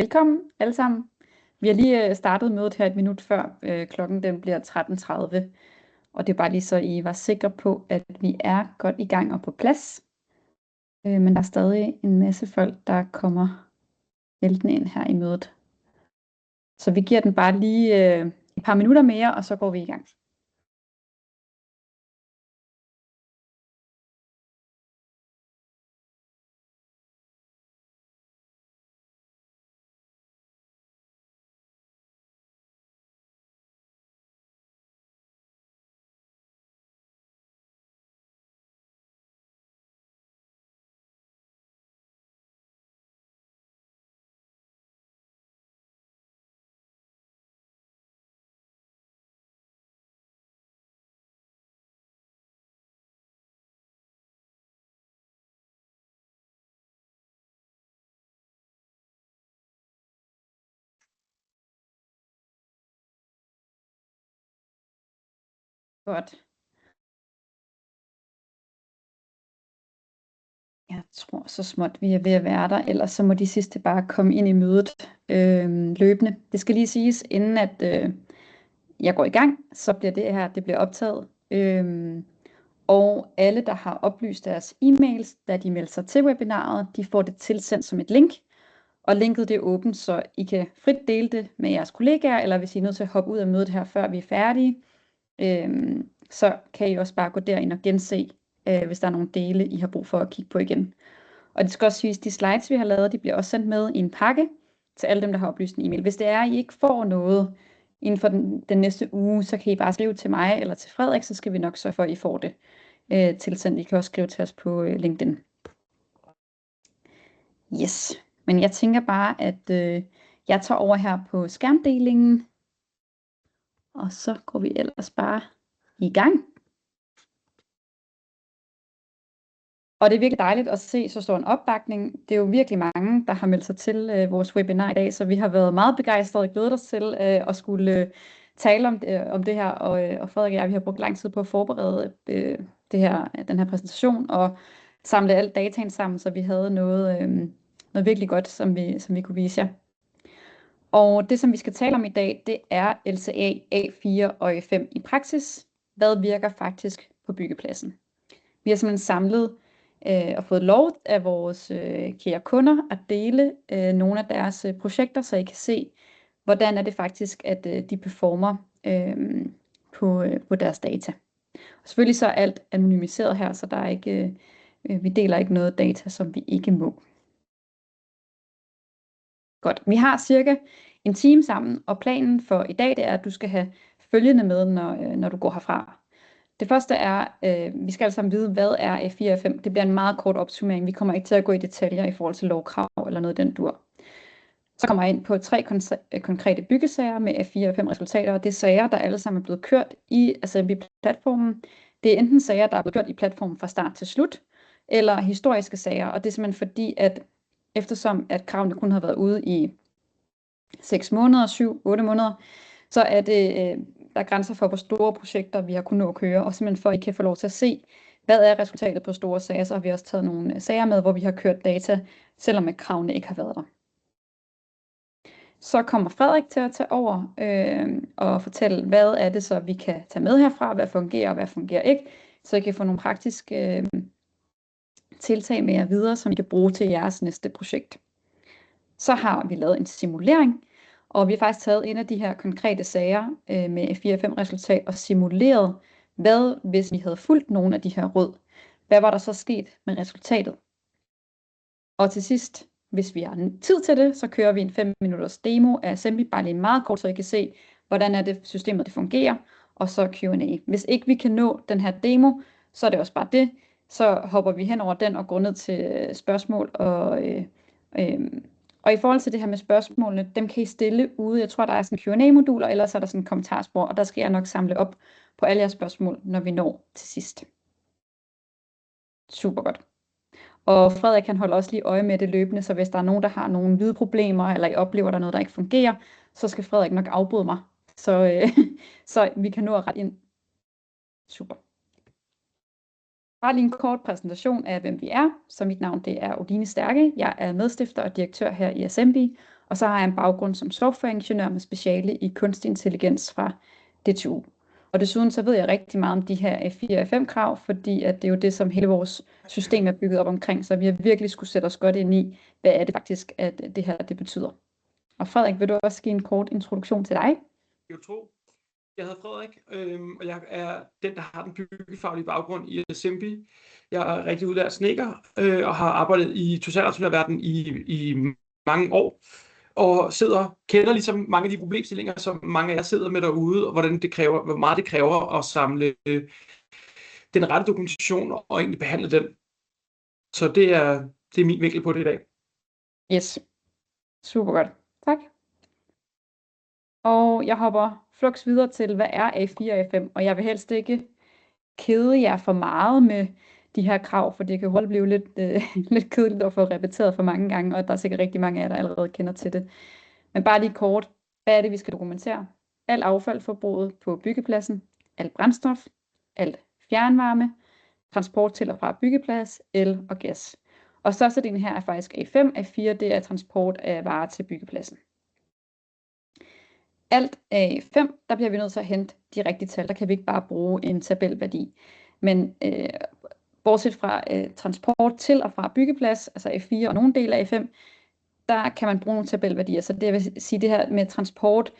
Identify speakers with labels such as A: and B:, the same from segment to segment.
A: Velkommen alle sammen. Vi har lige startet mødet her et minut før klokken den bliver 13:30. Og det er bare lige så I var sikre på, at vi er godt i gang og på plads. Men der er stadig en masse folk, der kommer væltende ind her i mødet. Så vi giver den bare lige et par minutter mere, og så går vi i gang. Godt. Jeg tror så småt, vi er ved at være der, ellers så må de sidste bare komme ind i mødet løbende. Det skal lige siges, inden at jeg går i gang, så bliver det bliver optaget. Og alle, der har oplyst deres e-mails, da de melder sig til webinaret, de får det tilsendt som et link. Og linket det er åbent, så I kan frit dele det med jeres kollegaer, eller hvis I er nødt til at hoppe ud af mødet her, før vi er færdige, så kan I også bare gå derind og gense, hvis der er nogle dele, I har brug for at kigge på igen. Og det skal også siges, de slides, vi har lavet, de bliver også sendt med i en pakke til alle dem, der har oplyst en e-mail. Hvis det er, at I ikke får noget inden for den næste uge, så kan I bare skrive til mig eller til Frederik, så skal vi nok sørge for, at I får det tilsendt. I kan også skrive til os på LinkedIn. Yes, men jeg tænker bare, at jeg tager over her på skærmdelingen, og så går vi ellers bare i gang. Og det er virkelig dejligt at se så stor en opbakning. Det er jo virkelig mange, der har meldt sig til vores webinar i dag, så vi har været meget begejstrede og glædet os til at skulle tale om det her. Og Frederik og jeg, vi har brugt lang tid på at forberede den her præsentation og samle alt dataen sammen, så vi havde noget virkelig godt, som vi kunne vise jer. Og det, som vi skal tale om i dag, det er LCA A4 og A5 i praksis. Hvad virker faktisk på byggepladsen? Vi har simpelthen samlet og fået lov af vores kære kunder at dele nogle af deres projekter, så I kan se, hvordan er det faktisk, at de performer på deres data. Og selvfølgelig så er alt anonymiseret her, så der er ikke, vi deler ikke noget data, som vi ikke må. Godt, vi har cirka en time sammen, og planen for i dag det er, at du skal have følgende med, når du går herfra. Det første er, vi skal alle sammen vide, hvad er A4 og A5. Det bliver en meget kort opsummering. Vi kommer ikke til at gå i detaljer i forhold til lovkrav eller noget den dur. Så kommer jeg ind på 3 konkrete byggesager med A4 og A5 resultater, og det er sager, der alle sammen er blevet kørt i Assembly-platformen. Det er enten sager, der er blevet kørt i platformen fra start til slut, eller historiske sager, og det er simpelthen fordi, at eftersom at kravene kun har været ude i 6 måneder, 7-8 måneder, så er det, der er grænser for, hvor store projekter vi har kunnet nå at køre, og simpelthen for, at I kan få lov til at se, hvad er resultatet på store sager, så har vi også taget nogle sager med, hvor vi har kørt data, selvom at kravene ikke har været der. Så kommer Frederik til at tage over og fortælle, hvad er det så, vi kan tage med herfra, hvad fungerer og hvad fungerer ikke, så I kan få nogle praktiske tiltag med jer videre, som I kan bruge til jeres næste projekt. Så har vi lavet en simulering, og vi har faktisk taget en af de her konkrete sager med A4-5 resultat og simuleret, hvad hvis vi havde fulgt nogle af de her råd. Hvad var der så sket med resultatet? Og til sidst, hvis vi har tid til det, så kører vi en 5 minutters demo af Assembly, bare lige meget kort, så I kan se, hvordan er det systemet det fungerer, og så Q&A. Hvis ikke vi kan nå den her demo, så er det også bare det. Så hopper vi hen over den og går ned til spørgsmål og i forhold til det her med spørgsmålene, dem kan I stille ude. Jeg tror, der er sådan Q&A-moduler, eller så er der sådan en kommentarspor, og der skal jeg nok samle op på alle jeres spørgsmål, når vi når til sidst. Super godt. Og Frederik kan holde også lige øje med det løbende, så hvis der er nogen, der har nogle lydproblemer, eller I oplever, der er noget, der ikke fungerer, så skal Frederik nok afbryde mig, så vi kan nå at rette ind. Super. Bare lige en kort præsentation af, hvem vi er. Så mit navn det er Oline Stærke. Jeg er medstifter og direktør her i Assembly, Og så har jeg en baggrund som softwareingeniør med speciale i kunstig intelligens fra DTU. Og desuden så ved jeg rigtig meget om de her A4 og A5 krav, fordi at det er jo det, som hele vores system er bygget op omkring, så vi har virkelig skulle sætte os godt ind i, hvad er det faktisk, at det her det betyder. Og Frederik, vil du også give en kort introduktion til dig?
B: Jeg tror, jeg hedder Frederik, og jeg er den, der har den byggefaglige baggrund i Simbi. Jeg er rigtig udlært snedker og har arbejdet i totalentreprenørverdenen i mange år. Og kender ligesom mange af de problemstillinger, som mange af jer sidder med derude, og hvor meget det kræver at samle den rette dokumentation og egentlig behandle den. Så det er min vinkel på det i dag.
A: Yes, super godt. Tak. Og jeg hopper flux videre til, hvad er A4 og A5, og jeg vil helst ikke kede jer for meget med de her krav, for det kan hurtigt blive lidt kedeligt at få repeteret for mange gange, og der er sikkert rigtig mange af jer, der allerede kender til det. Men bare lige kort, hvad er det, vi skal dokumentere? Alt affaldsforbruget på byggepladsen, alt brændstof, alt fjernvarme, transport til og fra byggeplads, el og gas. Og størstedelen her er faktisk A5, A4 det er transport af varer til byggepladsen. Alt A5, der bliver vi nødt til at hente de rigtige tal, der kan vi ikke bare bruge en tabelværdi. Men bortset fra transport til og fra byggeplads, altså A4 og nogle dele af A5, der kan man bruge nogle tabelværdier. Så det vil sige, det her med transport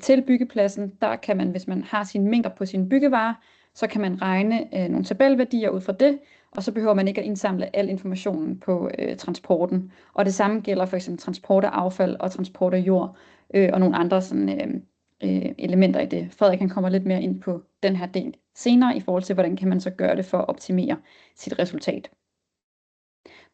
A: til byggepladsen, der kan man, hvis man har sine mængder på sine byggevarer, så kan man regne nogle tabelværdier ud fra det, og så behøver man ikke at indsamle al informationen på transporten. Og det samme gælder for eksempel transport af affald og transport af jord og nogle andre sådan, elementer i det. Frederik han kommer lidt mere ind på den her del senere i forhold til, hvordan kan man så gøre det for at optimere sit resultat.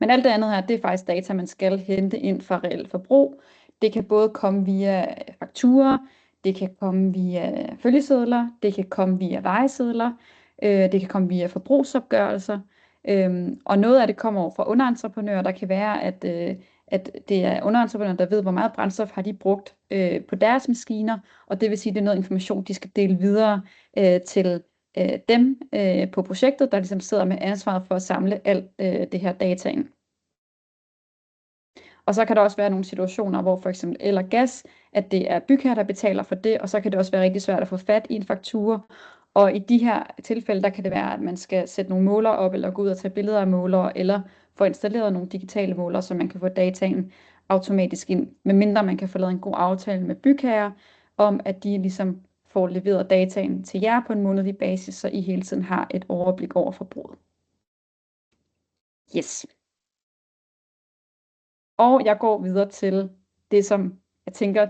A: Men alt det andet her, det er faktisk data, man skal hente ind fra reelt forbrug. Det kan både komme via fakturer, det kan komme via følgesedler, det kan komme via vejesedler, det kan komme via forbrugsopgørelser, og noget af det kommer over fra underentreprenører. Der kan være, at det er underentreprenører, der ved, hvor meget brændstof har de brugt på deres maskiner, og det vil sige, at det er noget information, de skal dele videre til dem på projektet, der ligesom sidder med ansvaret for at samle alt det her data ind. Og så kan der også være nogle situationer, hvor for eksempel el og gas, at det er bygherre, der betaler for det, og så kan det også være rigtig svært at få fat i en faktura. Og i de her tilfælde, der kan det være, at man skal sætte nogle målere op, eller gå ud og tage billeder af målere, eller få installeret nogle digitale målere, så man kan få dataen automatisk ind, medmindre man kan få lavet en god aftale med bygherrer, om at de ligesom får leveret dataen til jer på en månedlig basis, så I hele tiden har et overblik over forbruget. Yes. Og jeg går videre til det, som jeg tænker,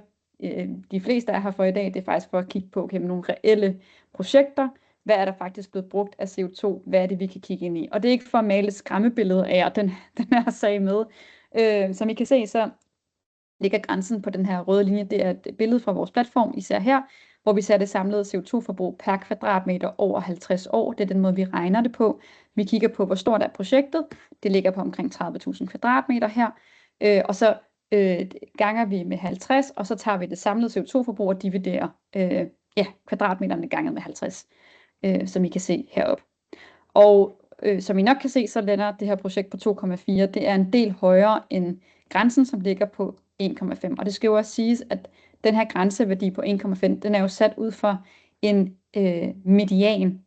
A: de fleste er her for i dag, det er faktisk for at kigge på nogle reelle projekter. Hvad er der faktisk blevet brugt af CO2? Hvad er det, vi kan kigge ind i? Og det er ikke for at male et skræmmebillede af den her sag med. Som I kan se, så ligger grænsen på den her røde linje. Det er et billede fra vores platform, især her, hvor vi ser det samlede CO2-forbrug per kvadratmeter over 50 år. Det er den måde, vi regner det på. Vi kigger på, hvor stort er projektet. Det ligger på omkring 30.000 kvadratmeter her. Og så ganger vi med 50, og så tager vi det samlede CO2-forbrug og dividerer kvadratmeterne ganget med 50, som I kan se heroppe. Og som I nok kan se, så lander det her projekt på 2,4. Det er en del højere end grænsen, som ligger på 1,5. Og det skal jo også siges, at den her grænseværdi på 1,5, den er jo sat ud for en median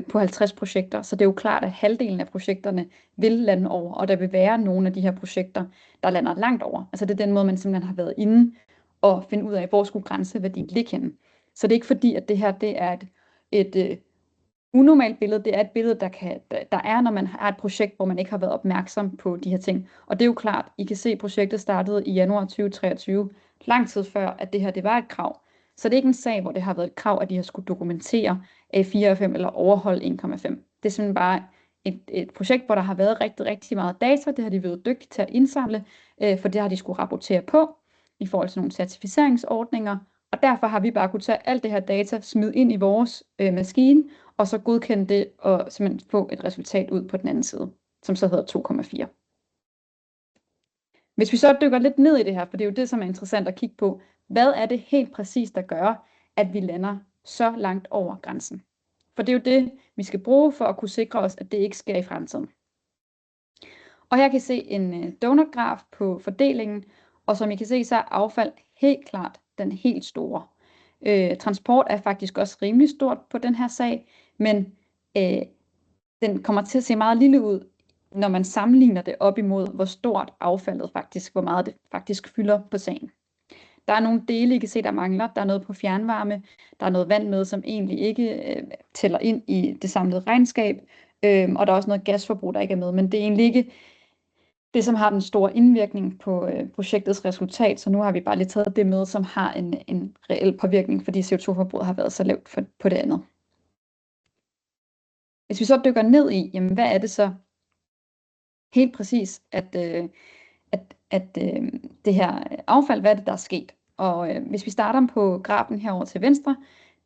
A: på 50 projekter, så det er jo klart, at halvdelen af projekterne vil lande over, og der vil være nogle af de her projekter, der lander langt over. Altså det er den måde, man simpelthen har været inde og finde ud af, hvor skulle grænseværdien ligge henne. Så det er ikke fordi, at det her det er et unormalt billede, det er et billede, der er, når man har et projekt, hvor man ikke har været opmærksom på de her ting. Og det er jo klart, I kan se, at projektet startede i januar 2023, lang tid før, at det her det var et krav. Så det er ikke en sag, hvor det har været et krav, at de har skulle dokumentere A4 og 5 eller overholde 1,5. Det er simpelthen bare et projekt, hvor der har været rigtig, rigtig meget data. Det har de været dygtige til at indsamle, for det har de skulle rapportere på i forhold til nogle certificeringsordninger. Og derfor har vi bare kunnet tage alt det her data, smide ind i vores maskine, og så godkende det og simpelthen få et resultat ud på den anden side, som så hedder 2,4. Hvis vi så dykker lidt ned i det her, for det er jo det, som er interessant at kigge på, hvad er det helt præcis, der gør, at vi lander så langt over grænsen? For det er jo det, vi skal bruge for at kunne sikre os, at det ikke sker i fremtiden. Og her kan I se en donutgraf på fordelingen, Og som I kan se, så er affald helt klart den helt store. Transport er faktisk også rimelig stort på den her sag, men den kommer til at se meget lille ud, når man sammenligner det op imod, hvor stort affaldet faktisk, hvor meget det faktisk fylder på sagen. Der er nogle dele, I kan se, der mangler. Der er noget på fjernvarme, der er noget vand med, som egentlig ikke tæller ind i det samlede regnskab, og der er også noget gasforbrug, der ikke er med, men det er egentlig ikke det, som har den store indvirkning på projektets resultat, så nu har vi bare lige taget det med, som har en reel påvirkning, fordi CO2-forbruget har været så lavt på det andet. Hvis vi så dykker ned i, jamen hvad er det så helt præcis, at det her affald, hvad er det, der er sket? Og hvis vi starter på grafen herover til venstre,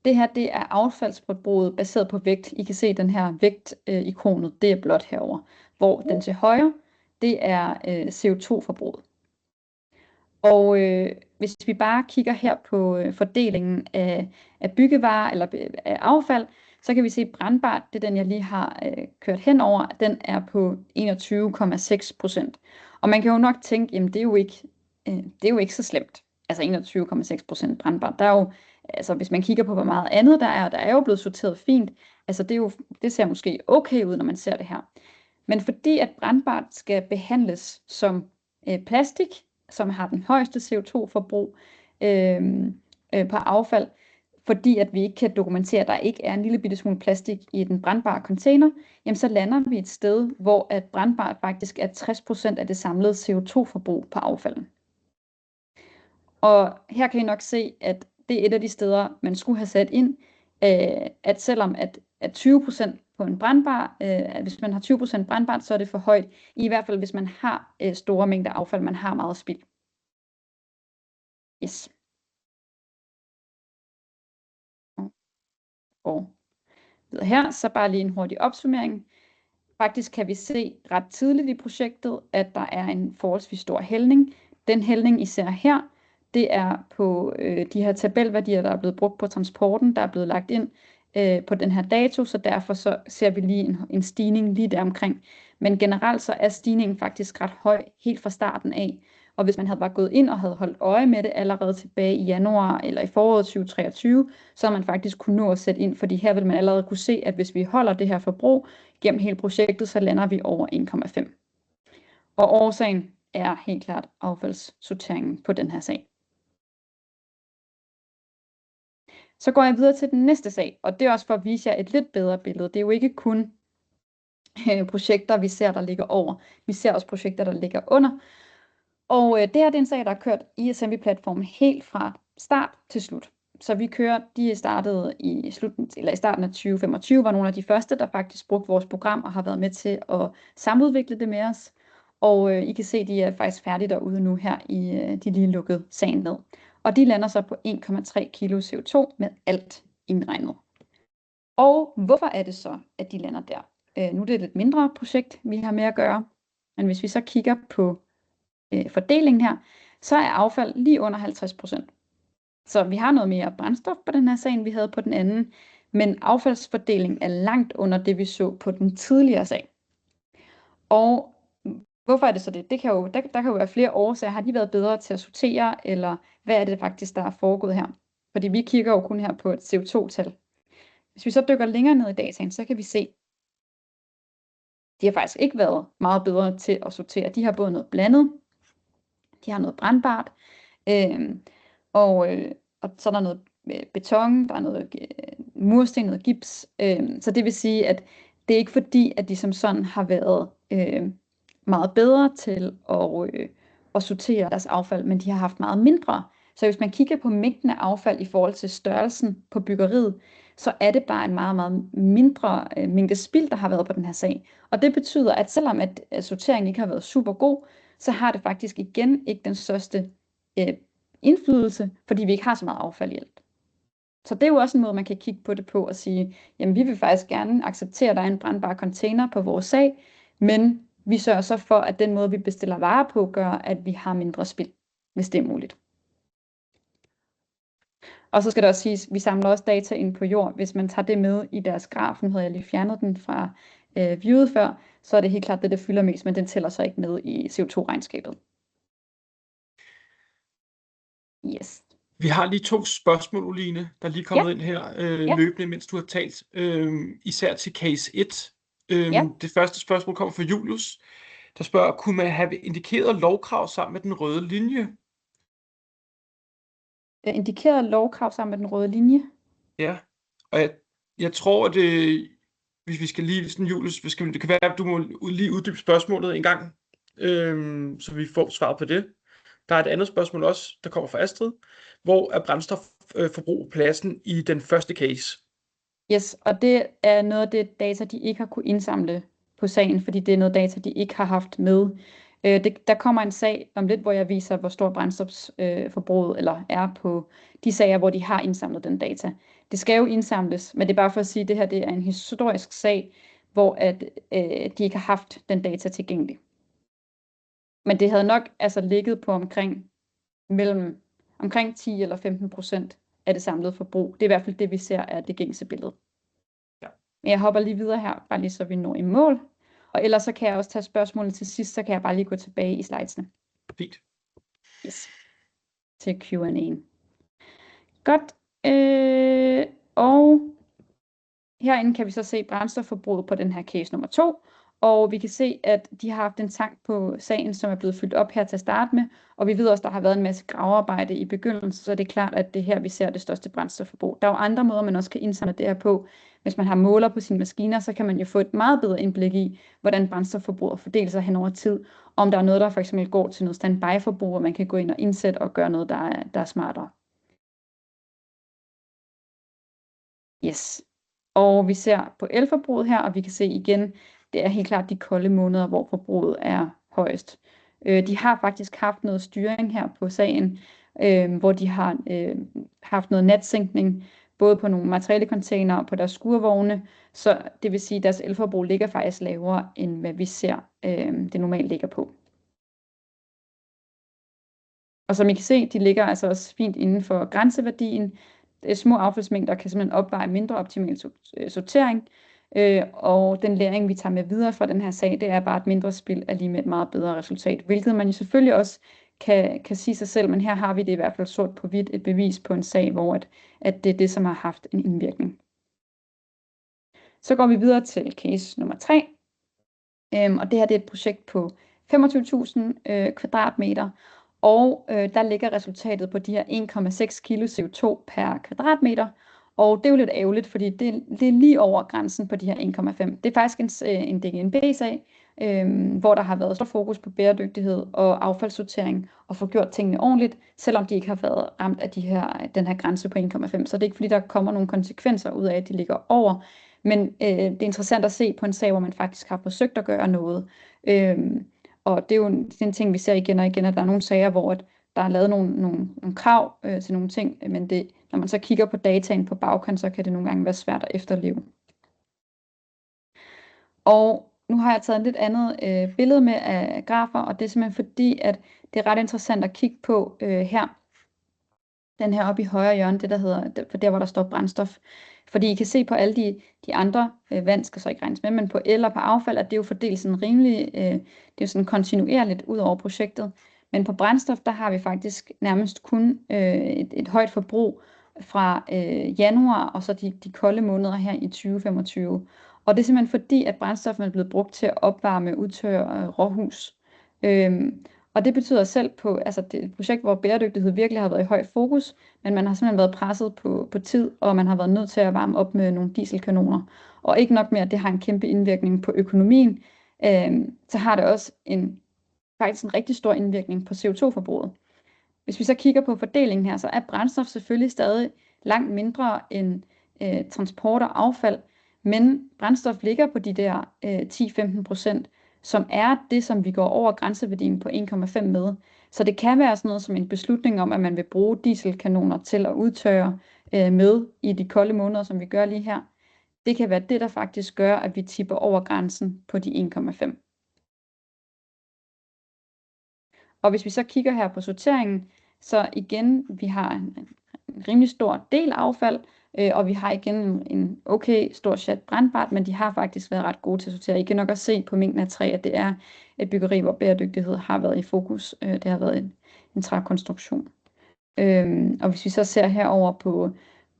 A: det her, det er affaldsforbruget baseret på vægt. I kan se den her vægt-ikonet, det er blot herover, hvor den til højre, det er CO2-forbruget. Og hvis vi bare kigger her på fordelingen af byggevarer eller af affald, så kan vi se, at brandbart, det er den, jeg lige har kørt henover, den er på 21,6%. Og man kan jo nok tænke, jamen det er jo ikke så slemt. Altså 21,6% brandbart. Der er jo, altså hvis man kigger på, hvor meget andet der er jo blevet sorteret fint. Altså det ser måske okay ud, når man ser det her. Men fordi at brandbart skal behandles som plastik, som har den højeste CO2-forbrug på affald, fordi at vi ikke kan dokumentere, at der ikke er en lille bitte smule plastik i den brandbare container, jamen så lander vi et sted, hvor at brandbart faktisk er 60% af det samlede CO2-forbrug på affaldet. Og her kan I nok se, at det er et af de steder, man skulle have sat ind, at selvom at 20% på en brandbar, hvis man har 20% brandbart, så er det for højt, i hvert fald hvis man har store mængder affald, man har meget spild. Yes. Og videre her, så bare lige en hurtig opsummering. Faktisk kan vi se ret tidligt i projektet, at der er en forholdsvis stor hældning. Den hældning, I ser her, det er på de her tabelværdier, der er blevet brugt på transporten, der er blevet lagt ind på den her dato, så derfor så ser vi lige en stigning lige der omkring. Men generelt så er stigningen faktisk ret høj helt fra starten af. Og hvis man havde bare gået ind og havde holdt øje med det allerede tilbage i januar eller i foråret 2023, så har man faktisk kunne nå at sætte ind, fordi her vil man allerede kunne se, at hvis vi holder det her forbrug gennem hele projektet, så lander vi over 1,5. Og årsagen er helt klart affaldssorteringen på den her sag. Så går jeg videre til den næste sag, og det er også for at vise jer et lidt bedre billede. Det er jo ikke kun projekter, vi ser, der ligger over. Vi ser også projekter, der ligger under. Og det her det er en sag, der er kørt i Assembly-platformen helt fra start til slut. Så vi kører, de startede i starten af 2025, var nogle af de første, der faktisk brugte vores program og har været med til at samudvikle det med os. Og I kan se, de er faktisk færdige derude nu her, de lige lukkede sagen ned. Og de lander så på 1,3 kilo CO2 med alt indregnet. Og hvorfor er det så, at de lander der? Nu er det et lidt mindre projekt, vi har med at gøre. Men hvis vi så kigger på fordelingen her, så er affald lige under 50%. Så vi har noget mere brændstof på den her sag, end vi havde på den anden. Men affaldsfordeling er langt under det, vi så på den tidligere sag. Og hvorfor er det så det? Der kan jo være flere årsager. Har de været bedre til at sortere, eller hvad er det faktisk, der er foregået her? Fordi vi kigger jo kun her på et CO2-tal. Hvis vi så dykker længere ned i dataen, så kan vi se, de har faktisk ikke været meget bedre til at sortere. De har både noget blandet, de har noget brandbart, og så er der noget beton, der er noget mursten, noget gips. Så det vil sige, at det er ikke fordi, at de som sådan har været meget bedre til at sortere deres affald, men de har haft meget mindre. Så hvis man kigger på mængden af affald i forhold til størrelsen på byggeriet, så er det bare en meget, meget mindre mængde spild, der har været på den her sag. Og det betyder, at selvom at sorteringen ikke har været super god, så har det faktisk igen ikke den største indflydelse, fordi vi ikke har så meget affald i alt. Så det er jo også en måde, man kan kigge på det på og sige, jamen vi vil faktisk gerne acceptere, at der er en brandbar container på vores sag, men vi sørger så for, at den måde, vi bestiller varer på, gør, at vi har mindre spild, hvis det er muligt. Og så skal det også siges, at vi samler også data ind på jord. Hvis man tager det med i deres graf, nu havde jeg lige fjernet den fra viewet før, så er det helt klart det, der fylder mest, men den tæller så ikke med i CO2-regnskabet. Yes.
B: Vi har lige 2 spørgsmål, Oline, der er lige kommet ind her
A: Ja.
B: løbende, mens du har talt, især til case 1.
A: Ja.
B: Det første spørgsmål kommer fra Julius, der spørger, kunne man have indikeret lovkrav sammen med den røde linje?
A: Indikeret lovkrav sammen med den røde linje.
B: Ja, og jeg tror, at hvis vi skal lige sådan, Julius, det kan være, at du må lige uddybe spørgsmålet en gang, så vi får svar på det. Der er et andet spørgsmål også, der kommer fra Astrid. Hvor er brændstofforbrug pladsen i den første case?
A: Yes, og det er noget af det data, de ikke har kunne indsamle på sagen, fordi det er noget data, de ikke har haft med. Der kommer en sag om lidt, hvor jeg viser, hvor stort brændstofsforbruget er på de sager, hvor de har indsamlet den data. Det skal jo indsamles, men det er bare for at sige, at det her det er en historisk sag, hvor de ikke har haft den data tilgængelig. Men det havde nok ligget på omkring 10 eller 15% af det samlede forbrug. Det er i hvert fald det, vi ser er det gængse billede.
B: Ja.
A: Men jeg hopper lige videre her, bare lige så vi når i mål. Og ellers så kan jeg også tage spørgsmålene til sidst, så kan jeg bare lige gå tilbage i slidesene.
B: Fint.
A: Yes. Til Q&A'en. Godt. Og herinde kan vi så se brændstofforbruget på den her case nummer 2. Og vi kan se, at de har haft en tank på sagen, som er blevet fyldt op her til at starte med. Og vi ved også, at der har været en masse gravearbejde i begyndelsen, så det er klart, at det her, vi ser det største brændstofforbrug. Der er jo andre måder, man også kan indsamle det her på. Hvis man har måler på sine maskiner, så kan man jo få et meget bedre indblik i, hvordan brændstofforbruget fordeler sig hen over tid. Om der er noget, der for eksempel går til noget standby-forbrug, hvor man kan gå ind og indsætte og gøre noget, der er smartere. Yes. Og vi ser på elforbruget her, og vi kan se igen, det er helt klart de kolde måneder, hvor forbruget er højest. De har faktisk haft noget styring her på sagen, hvor de har haft noget natsænkning, både på nogle materialecontainere og på deres skurvogne, så det vil sige, at deres elforbrug ligger faktisk lavere, end hvad vi ser det normalt ligger på. Og som I kan se, de ligger altså også fint inden for grænseværdien. Små affaldsmængder kan simpelthen opveje mindre optimal sortering, og den læring, vi tager med videre fra den her sag, det er bare, at mindre spild er lige med et meget bedre resultat, hvilket man jo selvfølgelig også kan sige sig selv, men her har vi det i hvert fald sort på hvidt, et bevis på en sag, hvor at det er det, som har haft en indvirkning. Så går vi videre til case nummer 3, og det her det er et projekt på 25.000 kvadratmeter, og der ligger resultatet på de her 1,6 kilo CO2 per kvadratmeter, og det er jo lidt ærgerligt, fordi det er lige over grænsen på de her 1,5. Det er faktisk en DGNB-sag, hvor der har været stor fokus på bæredygtighed og affaldssortering og få gjort tingene ordentligt, selvom de ikke har været ramt af den her grænse på 1,5. Så det er ikke fordi, der kommer nogle konsekvenser ud af, at de ligger over, men det er interessant at se på en sag, hvor man faktisk har forsøgt at gøre noget. Og det er jo en ting, vi ser igen og igen, at der er nogle sager, hvor der er lavet nogle krav til nogle ting, men når man så kigger på dataen på bagkant, så kan det nogle gange være svært at efterleve. Og nu har jeg taget et lidt andet billede med af grafer, og det er simpelthen fordi, at det er ret interessant at kigge på her. Den her oppe i højre hjørne, det der hedder, for der hvor der står brændstof. Fordi I kan se på alle de andre, vand skal så ikke regnes med, men på el og på affald, at det er jo fordelt sådan rimelig, det er jo sådan kontinuerligt ud over projektet. Men på brændstof, der har vi faktisk nærmest kun et højt forbrug fra januar, og så de kolde måneder her i 2025. Og det er simpelthen fordi, at brændstoffen er blevet brugt til at opvarme udtørre råhus. Og det betyder selv på, altså det er et projekt, hvor bæredygtighed virkelig har været i høj fokus, men man har simpelthen været presset på tid, og man har været nødt til at varme op med nogle dieselkanoner. Og ikke nok med, at det har en kæmpe indvirkning på økonomien, så har det også faktisk en rigtig stor indvirkning på CO2-forbruget. Hvis vi så kigger på fordelingen her, så er brændstof selvfølgelig stadig langt mindre end transport og affald, men brændstof ligger på de der 10-15%, som er det, som vi går over grænseværdien på 1,5 med. Så det kan være sådan noget som en beslutning om, at man vil bruge dieselkanoner til at udtørre med i de kolde måneder, som vi gør lige her. Det kan være det, der faktisk gør, at vi tipper over grænsen på de 1,5. Og hvis vi så kigger her på sorteringen, så igen, vi har en rimelig stor del affald, og vi har igen en okay stor chat brændbart, men de har faktisk været ret gode til at sortere. I kan nok også se på mængden af træ, at det er et byggeri, hvor bæredygtighed har været i fokus. Det har været en trækonstruktion. Og hvis vi så ser herover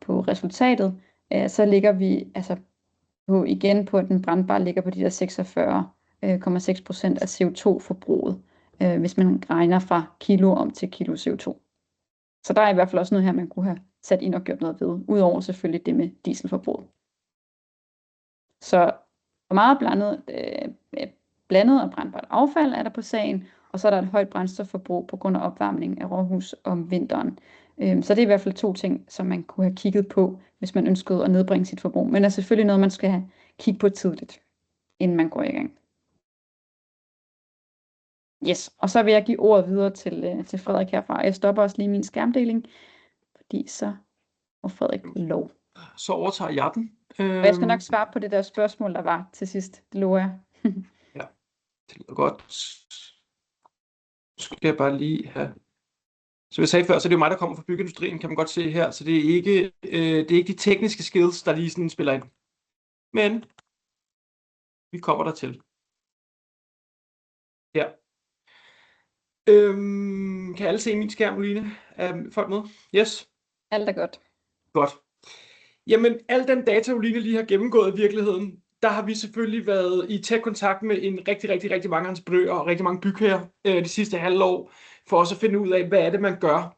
A: på resultatet, så ligger vi altså igen på, at den brandbare ligger på de der 46,6% af CO2-forbruget, hvis man regner fra kilo om til kilo CO2. Så der er i hvert fald også noget her, man kunne have sat ind og gjort noget ved, udover selvfølgelig det med dieselforbruget. Så meget blandet og brandbart affald er der på sagen, og så er der et højt brændstofforbrug på grund af opvarmning af råhus om vinteren. Så det er i hvert fald 2 ting, som man kunne have kigget på, hvis man ønskede at nedbringe sit forbrug. Men det er selvfølgelig noget, man skal have kigge på tidligt, inden man går i gang. Yes, og så vil jeg give ordet videre til Frederik herfra. Jeg stopper også lige min skærmdeling, fordi så må Frederik lov.
B: Så overtager jeg den.
A: Og jeg skal nok svare på det der spørgsmål, der var til sidst. Det lover jeg.
B: Ja, det lyder godt. Så skal jeg bare lige have... Som jeg sagde før, så er det jo mig, der kommer fra byggeindustrien, kan man godt se her. Så det er ikke de tekniske skills, der lige sådan spiller ind. Men vi kommer der til. Ja. Kan alle se min skærm, Oline? Er folk med? Yes.
A: Alt er godt.
B: Godt. Jamen, al den data, Oline lige har gennemgået i virkeligheden, der har vi selvfølgelig været i tæt kontakt med en rigtig mange entreprenører og rigtig mange bygherrer det sidste halvår, for også at finde ud af, hvad er det, man gør.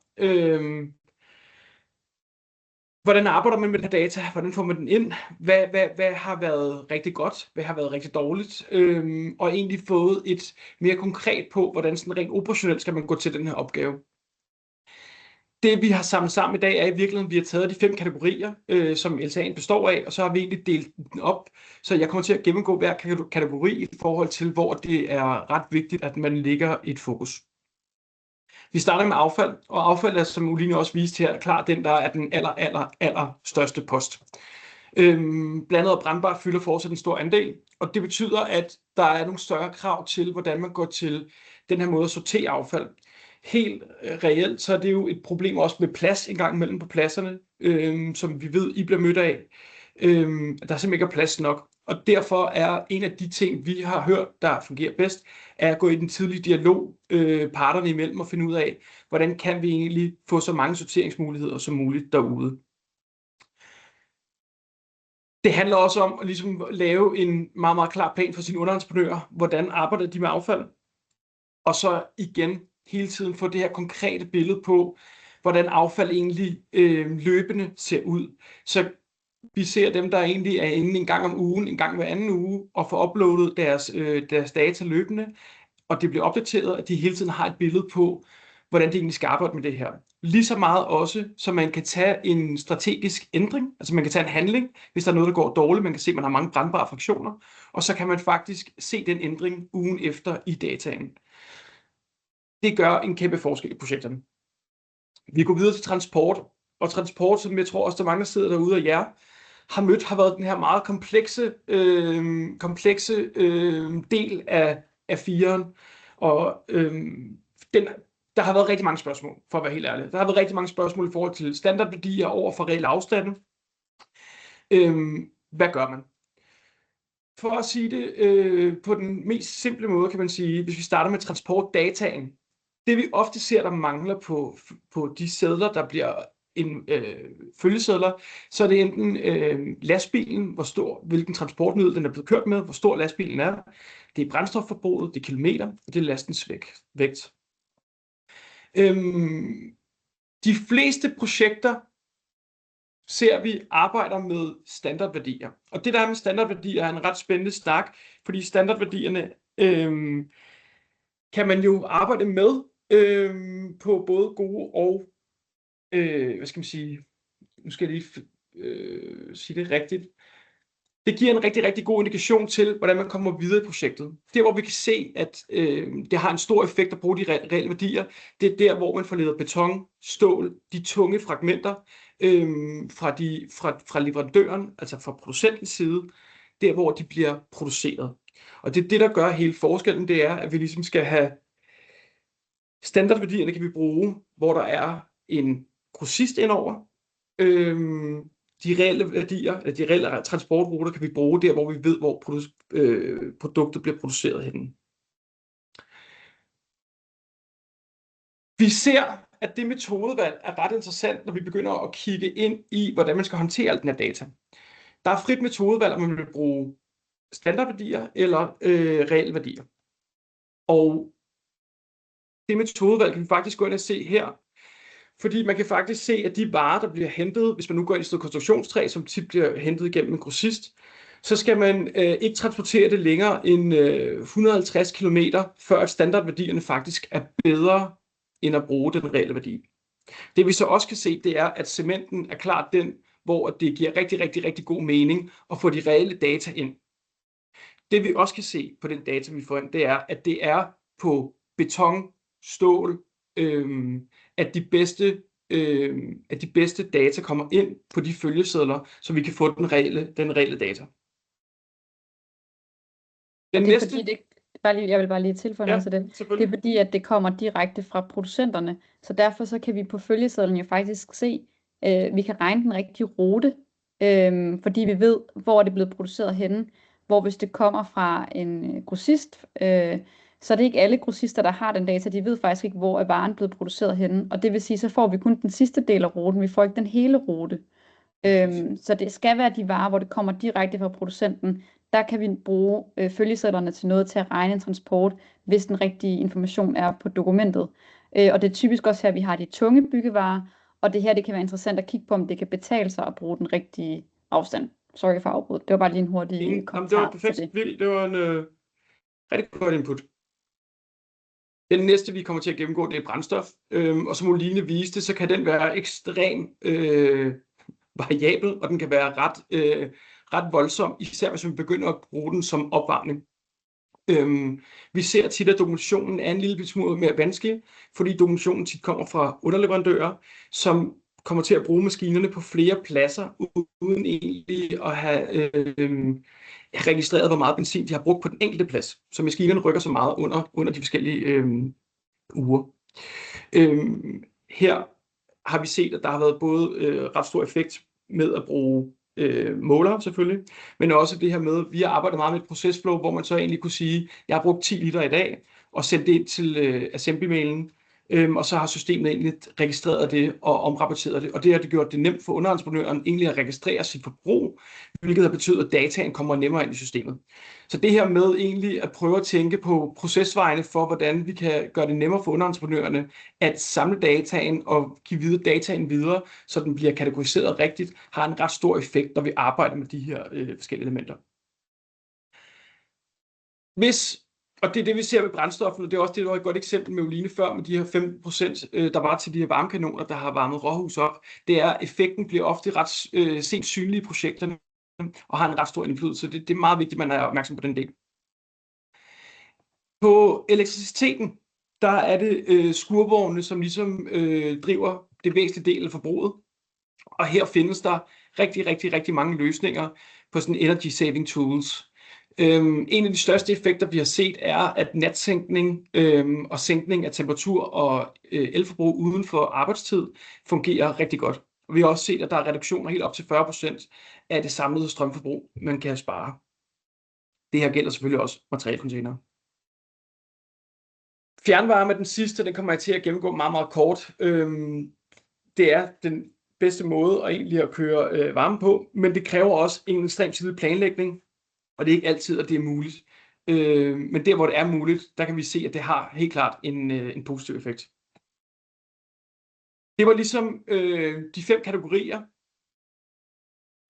B: Hvordan arbejder man med den data? Hvordan får man den ind? Hvad har været rigtig godt? Hvad har været rigtig dårligt? Og egentlig fået et mere konkret på, hvordan sådan rent operationelt skal man gå til den her opgave. Det vi har samlet sammen i dag er i virkeligheden, at vi har taget de 5 kategorier, som LTA'en består af, og så har vi egentlig delt den op. Så jeg kommer til at gennemgå hver kategori i forhold til, hvor det er ret vigtigt, at man lægger et fokus. Vi starter med affald, og affald er, som Oline også viste her, klart den, der er den aller største post. Blandet og brandbart fylder fortsat en stor andel, og det betyder, at der er nogle større krav til, hvordan man går til den her måde at sortere affald. Helt reelt, så er det jo et problem også med plads en gang imellem på pladserne, som vi ved, I bliver mødt af. Der simpelthen ikke er plads nok. Og derfor er en af de ting, vi har hørt, der fungerer bedst, er at gå i den tidlige dialog parterne imellem og finde ud af, hvordan kan vi egentlig få så mange sorteringsmuligheder som muligt derude. Det handler også om at ligesom lave en meget klar plan for sine underentreprenører. Hvordan arbejder de med affald? Og så igen hele tiden få det her konkrete billede på, hvordan affald egentlig løbende ser ud. Så vi ser dem, der egentlig er inde en gang om ugen, en gang hver anden uge, og får uploadet deres data løbende, og det bliver opdateret, at de hele tiden har et billede på, hvordan de egentlig skal arbejde med det her. Lige så meget også, så man kan tage en strategisk ændring, altså man kan tage en handling, hvis der er noget, der går dårligt, man kan se, at man har mange brandbare fraktioner, og så kan man faktisk se den ændring ugen efter i dataen. Det gør en kæmpe forskel i projekterne. Vi går videre til transport, og transport, som jeg tror også, der mange, der sidder derude af jer, har været den her meget komplekse del af firen, og der har været rigtig mange spørgsmål, for at være helt ærlig. Der har været rigtig mange spørgsmål i forhold til standardværdier over for reel afstande. Hvad gør man? For at sige det på den mest simple måde, kan man sige, hvis vi starter med transportdataen. Det vi ofte ser, der mangler på de sedler, der bliver følgesedler, så er det enten lastbilen, hvilken transportmiddel den er blevet kørt med, hvor stor lastbilen er. Det er brændstofforbruget, det er kilometer, og det er lastens vægt. De fleste projekter ser vi arbejder med standardværdier. Og det der med standardværdier er en ret spændende snak, fordi standardværdierne kan man jo arbejde med på både gode og hvad skal man sige, nu skal jeg lige sige det rigtigt. Det giver en rigtig god indikation til, hvordan man kommer videre i projektet. Der, hvor vi kan se, at det har en stor effekt at bruge de reelle værdier, det er der, hvor man får ledet beton, stål, de tunge fragmenter fra leverandøren, altså fra producentens side, der, hvor de bliver produceret. Og det er det, der gør hele forskellen, det er, at vi ligesom skal have standardværdierne, kan vi bruge, hvor der er en grossist indover. De reelle værdier, eller de reelle transportruter, kan vi bruge der, hvor vi ved, hvor produktet bliver produceret henne. Vi ser at det metodevalg er ret interessant, når vi begynder at kigge ind i, hvordan man skal håndtere al den her data. Der er frit metodevalg, om man vil bruge standardværdier eller reelle værdier. Og det metodevalg kan vi faktisk gå ind og se her, fordi man kan faktisk se, at de varer, der bliver hentet, hvis man nu går ind i et konstruktionstræ, som tit bliver hentet igennem en grossist, så skal man ikke transportere det længere end 150 km, før at standardværdierne faktisk er bedre end at bruge den reelle værdi. Det vi så også kan se, det er, at cementen er klart den, hvor det giver rigtig, rigtig, rigtig god mening at få de reelle data ind. Det vi også kan se på den data, vi får ind, det er, at det er på beton, stål, at de bedste data kommer ind på de følgesedler, så vi kan få den reelle data.
A: Jeg vil bare lige tilføje noget til det. Det er fordi, at det kommer direkte fra producenterne, så derfor så kan vi på følgesedlen jo faktisk se, vi kan regne den rigtige rute, fordi vi ved, hvor det er blevet produceret henne. Hvor hvis det kommer fra en grossist, så er det ikke alle grossister, der har den data. De ved faktisk ikke, hvor er varen blevet produceret henne. Og det vil sige, så får vi kun den sidste del af ruten. Vi får ikke den hele rute. Så det skal være de varer, hvor det kommer direkte fra producenten. Der kan vi bruge følgesedlerne til noget til at regne en transport, hvis den rigtige information er på dokumentet. Og det er typisk også her, vi har de tunge byggevarer. Og det her, det kan være interessant at kigge på, om det kan betale sig at bruge den rigtige afstand. Sorry for afbrud. Det var bare lige en hurtig kommentar.
B: Det var perfekt. Det var en rigtig godt input. Den næste, vi kommer til at gennemgå, det er brændstof. Og som Oline viste, så kan den være ekstremt variabel, og den kan være ret voldsom, især hvis vi begynder at bruge den som opvarmning. Vi ser tit, at dokumentationen er en lille smule mere vanskelig, fordi dokumentationen tit kommer fra underleverandører, som kommer til at bruge maskinerne på flere pladser, uden egentlig at have registreret, hvor meget benzin de har brugt på den enkelte plads. Så maskinerne rykker så meget under de forskellige uger. Her har vi set, at der har været både ret stor effekt med at bruge målere selvfølgelig, men også det her med, vi har arbejdet meget med et procesflow, hvor man så egentlig kunne sige, jeg har brugt 10 liter i dag, og sendt det ind til assembly-mailen, og så har systemet egentlig registreret det og omrapporteret det, og det har det gjort det nemt for underentreprenøren egentlig at registrere sit forbrug, hvilket har betydet, at dataen kommer nemmere ind i systemet. Så det her med egentlig at prøve at tænke på procesvejene for, hvordan vi kan gøre det nemmere for underentreprenørerne at samle dataen og give dataen videre, så den bliver kategoriseret rigtigt, har en ret stor effekt, når vi arbejder med de her forskellige elementer. Og det er det, vi ser med brændstoffen, og det er også det, der var et godt eksempel med Oline før, med de her 15%, der var til de her varmekanoner, der har varmet råhus op. Det er, at effekten bliver ofte ret sent synlig i projekterne, og har en ret stor indflydelse. Det er meget vigtigt, at man er opmærksom på den del. På elektriciteten, der er det skurvognene, som ligesom driver det væsentlige del af forbruget. Og her findes der rigtig mange løsninger på sådan energy saving tools. En af de største effekter, vi har set, er, at natsænkning og sænkning af temperatur og elforbrug uden for arbejdstid fungerer rigtig godt. Og vi har også set, at der er reduktioner helt op til 40% af det samlede strømforbrug, man kan spare. Det her gælder selvfølgelig også materialcontainere. Fjernvarme er den sidste, den kommer jeg til at gennemgå meget kort. Det er den bedste måde at egentlig at køre varme på, men det kræver også en ekstremt tidlig planlægning, og det er ikke altid, at det er muligt. Men der, hvor det er muligt, der kan vi se, at det har helt klart en positiv effekt. Det var ligesom de 5 kategorier.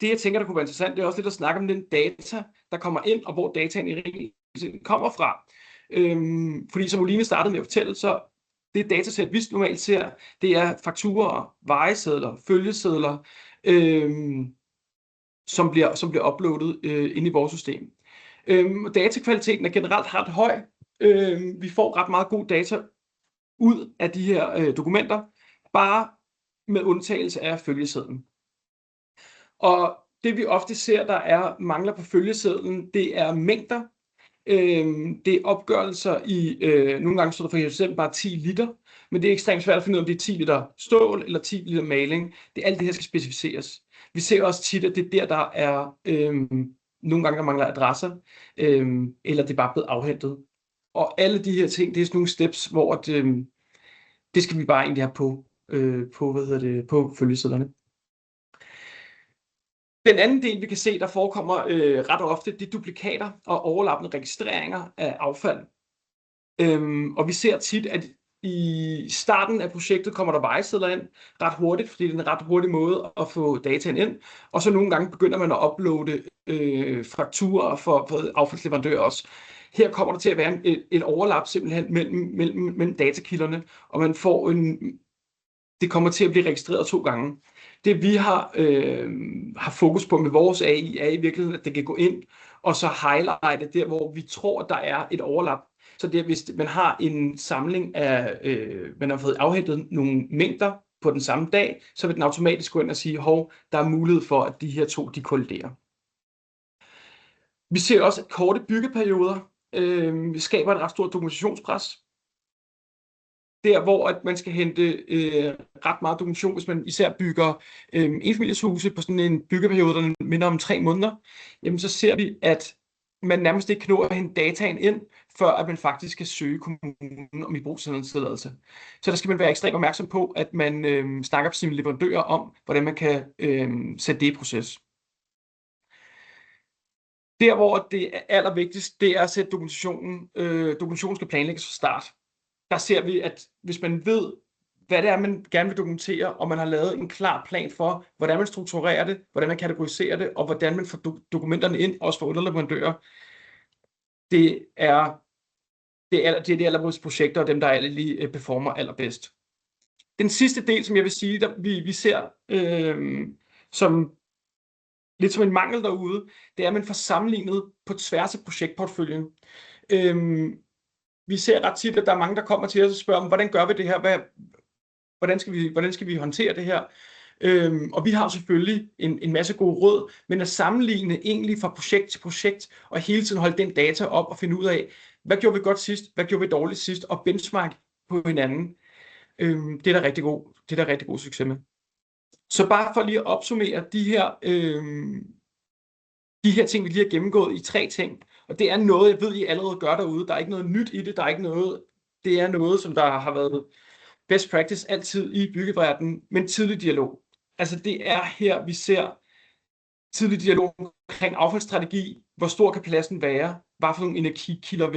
B: Det, jeg tænker, der kunne være interessant, det er også lidt at snakke om den data, der kommer ind, og hvor dataen i realiteten kommer fra. Fordi som Oline startede med at fortælle, så det datasæt, vi normalt ser, det er fakturer, vejesedler, følgesedler, som bliver uploadet ind i vores system. Datakvaliteten er generelt ret høj. Vi får ret meget god data ud af de her dokumenter, bare med undtagelse af følgesedlen. Og det vi ofte ser, der er mangler på følgesedlen, det er mængder. Det er opgørelser i, nogle gange står der for eksempel bare 10 liter, men det er ekstremt svært at finde ud af, om det er 10 liter stål eller 10 liter maling. Det er alt det her skal specificeres. Vi ser også tit, at det er der er nogle gange, der mangler adresser, eller det er bare blevet afhentet. Og alle de her ting, det er sådan nogle steps, hvor det Det skal vi bare egentlig have på følgesedlerne. Den anden del, vi kan se, der forekommer ret ofte, det er duplikater og overlappende registreringer af affald. Og vi ser tit, at i starten af projektet kommer der vejesedler ind ret hurtigt, fordi det er en ret hurtig måde at få dataen ind. Og så nogle gange begynder man at uploade frakturer for affaldsleverandører også. Her kommer der til at være et overlap simpelthen mellem datakilderne, og man får det kommer til at blive registreret 2 gange. Det vi har fokus på med vores AI er i virkeligheden, at det kan gå ind og så highlighte der, hvor vi tror, der er et overlap. Så det er, hvis man har en samling af, man har fået afhentet nogle mængder på den samme dag, så vil den automatisk gå ind og sige, hov, der er mulighed for, at de her to, de kolliderer. Vi ser også, at korte byggeperioder skaber et ret stort dokumentationspres. Der, hvor at man skal hente ret meget dokumentation, hvis man især bygger enfamilieshuse på sådan en byggeperiode, der minder om 3 måneder, jamen så ser vi, at man nærmest ikke kan nå at hente dataen ind, før at man faktisk skal søge kommunen om ibrugssættelsestilladelse. Så der skal man være ekstremt opmærksom på, at man snakker med sine leverandører om, hvordan man kan sætte det i proces. Der, hvor det er allervigtigst, det er at sætte dokumentationen. Dokumentationen skal planlægges fra start. Der ser vi, at hvis man ved, hvad det er, man gerne vil dokumentere, og man har lavet en klar plan for, hvordan man strukturerer det, hvordan man kategoriserer det, og hvordan man får dokumenterne ind, også for underleverandører, det er de allerbedste projekter, og dem, der lige performer allerbedst. Den sidste del, som jeg vil sige, der vi ser som lidt som en mangel derude, det er, at man får sammenlignet på tværs af projektportføljen. Vi ser ret tit, at der er mange, der kommer til os og spørger, hvordan gør vi det her? Hvordan skal vi håndtere det her? Og vi har selvfølgelig en masse gode råd, men at sammenligne egentlig fra projekt til projekt, og hele tiden holde den data op og finde ud af, hvad gjorde vi godt sidst, hvad gjorde vi dårligt sidst, og benchmark på hinanden, det er der rigtig god succes med. Så bare for lige at opsummere de her ting, vi lige har gennemgået i 3 ting, og det er noget, jeg ved, I allerede gør derude. Der er ikke noget nyt i det, det er noget, som der har været best practice altid i byggeverdenen, men tidlig dialog. Altså det er her, vi ser tidlig dialog omkring affaldsstrategi. Hvor stor kan pladsen være? Hvad for nogle energikilder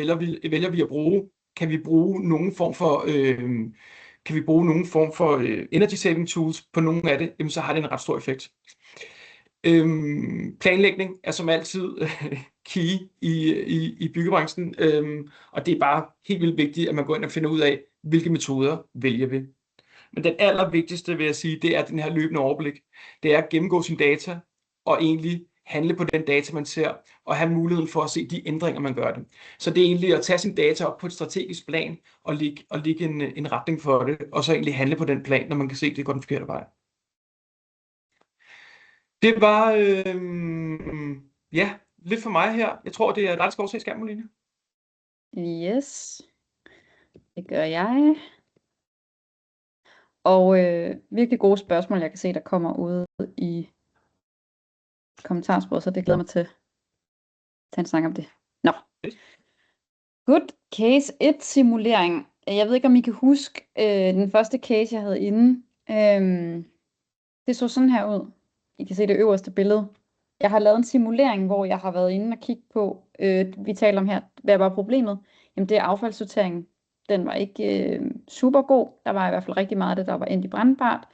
B: vælger vi at bruge? Kan vi bruge nogen form for energy saving tools på nogle af det? Jamen, så har det en ret stor effekt. Planlægning er som altid key i byggebranchen, og det er bare helt vildt vigtigt, at man går ind og finder ud af, hvilke metoder vælger vi. Men den allervigtigste, vil jeg sige, det er den her løbende overblik. Det er at gennemgå sin data og egentlig handle på den data, man ser, og have muligheden for at se de ændringer, man gør det. Så det er egentlig at tage sin data op på et strategisk plan og lægge en retning for det, og så egentlig handle på den plan, når man kan se, at det går den forkerte vej. Det var lidt for mig her. Jeg tror, det er dig, der skal overse skærmen, Line.
A: Yes, det gør jeg. Og virkelig gode spørgsmål, jeg kan se, der kommer ud i kommentarsporet, så det glæder mig til at tage en snak om det. Nå. Good case 1 simulering. Jeg ved ikke, om I kan huske den første case, jeg havde inde. Det så sådan her ud. I kan se det øverste billede. Jeg har lavet en simulering, hvor jeg har været inde og kigge på, vi taler om her, hvad var problemet? Jamen det er affaldssorteringen. Den var ikke super god. Der var i hvert fald rigtig meget af det, der var endt i brændbart.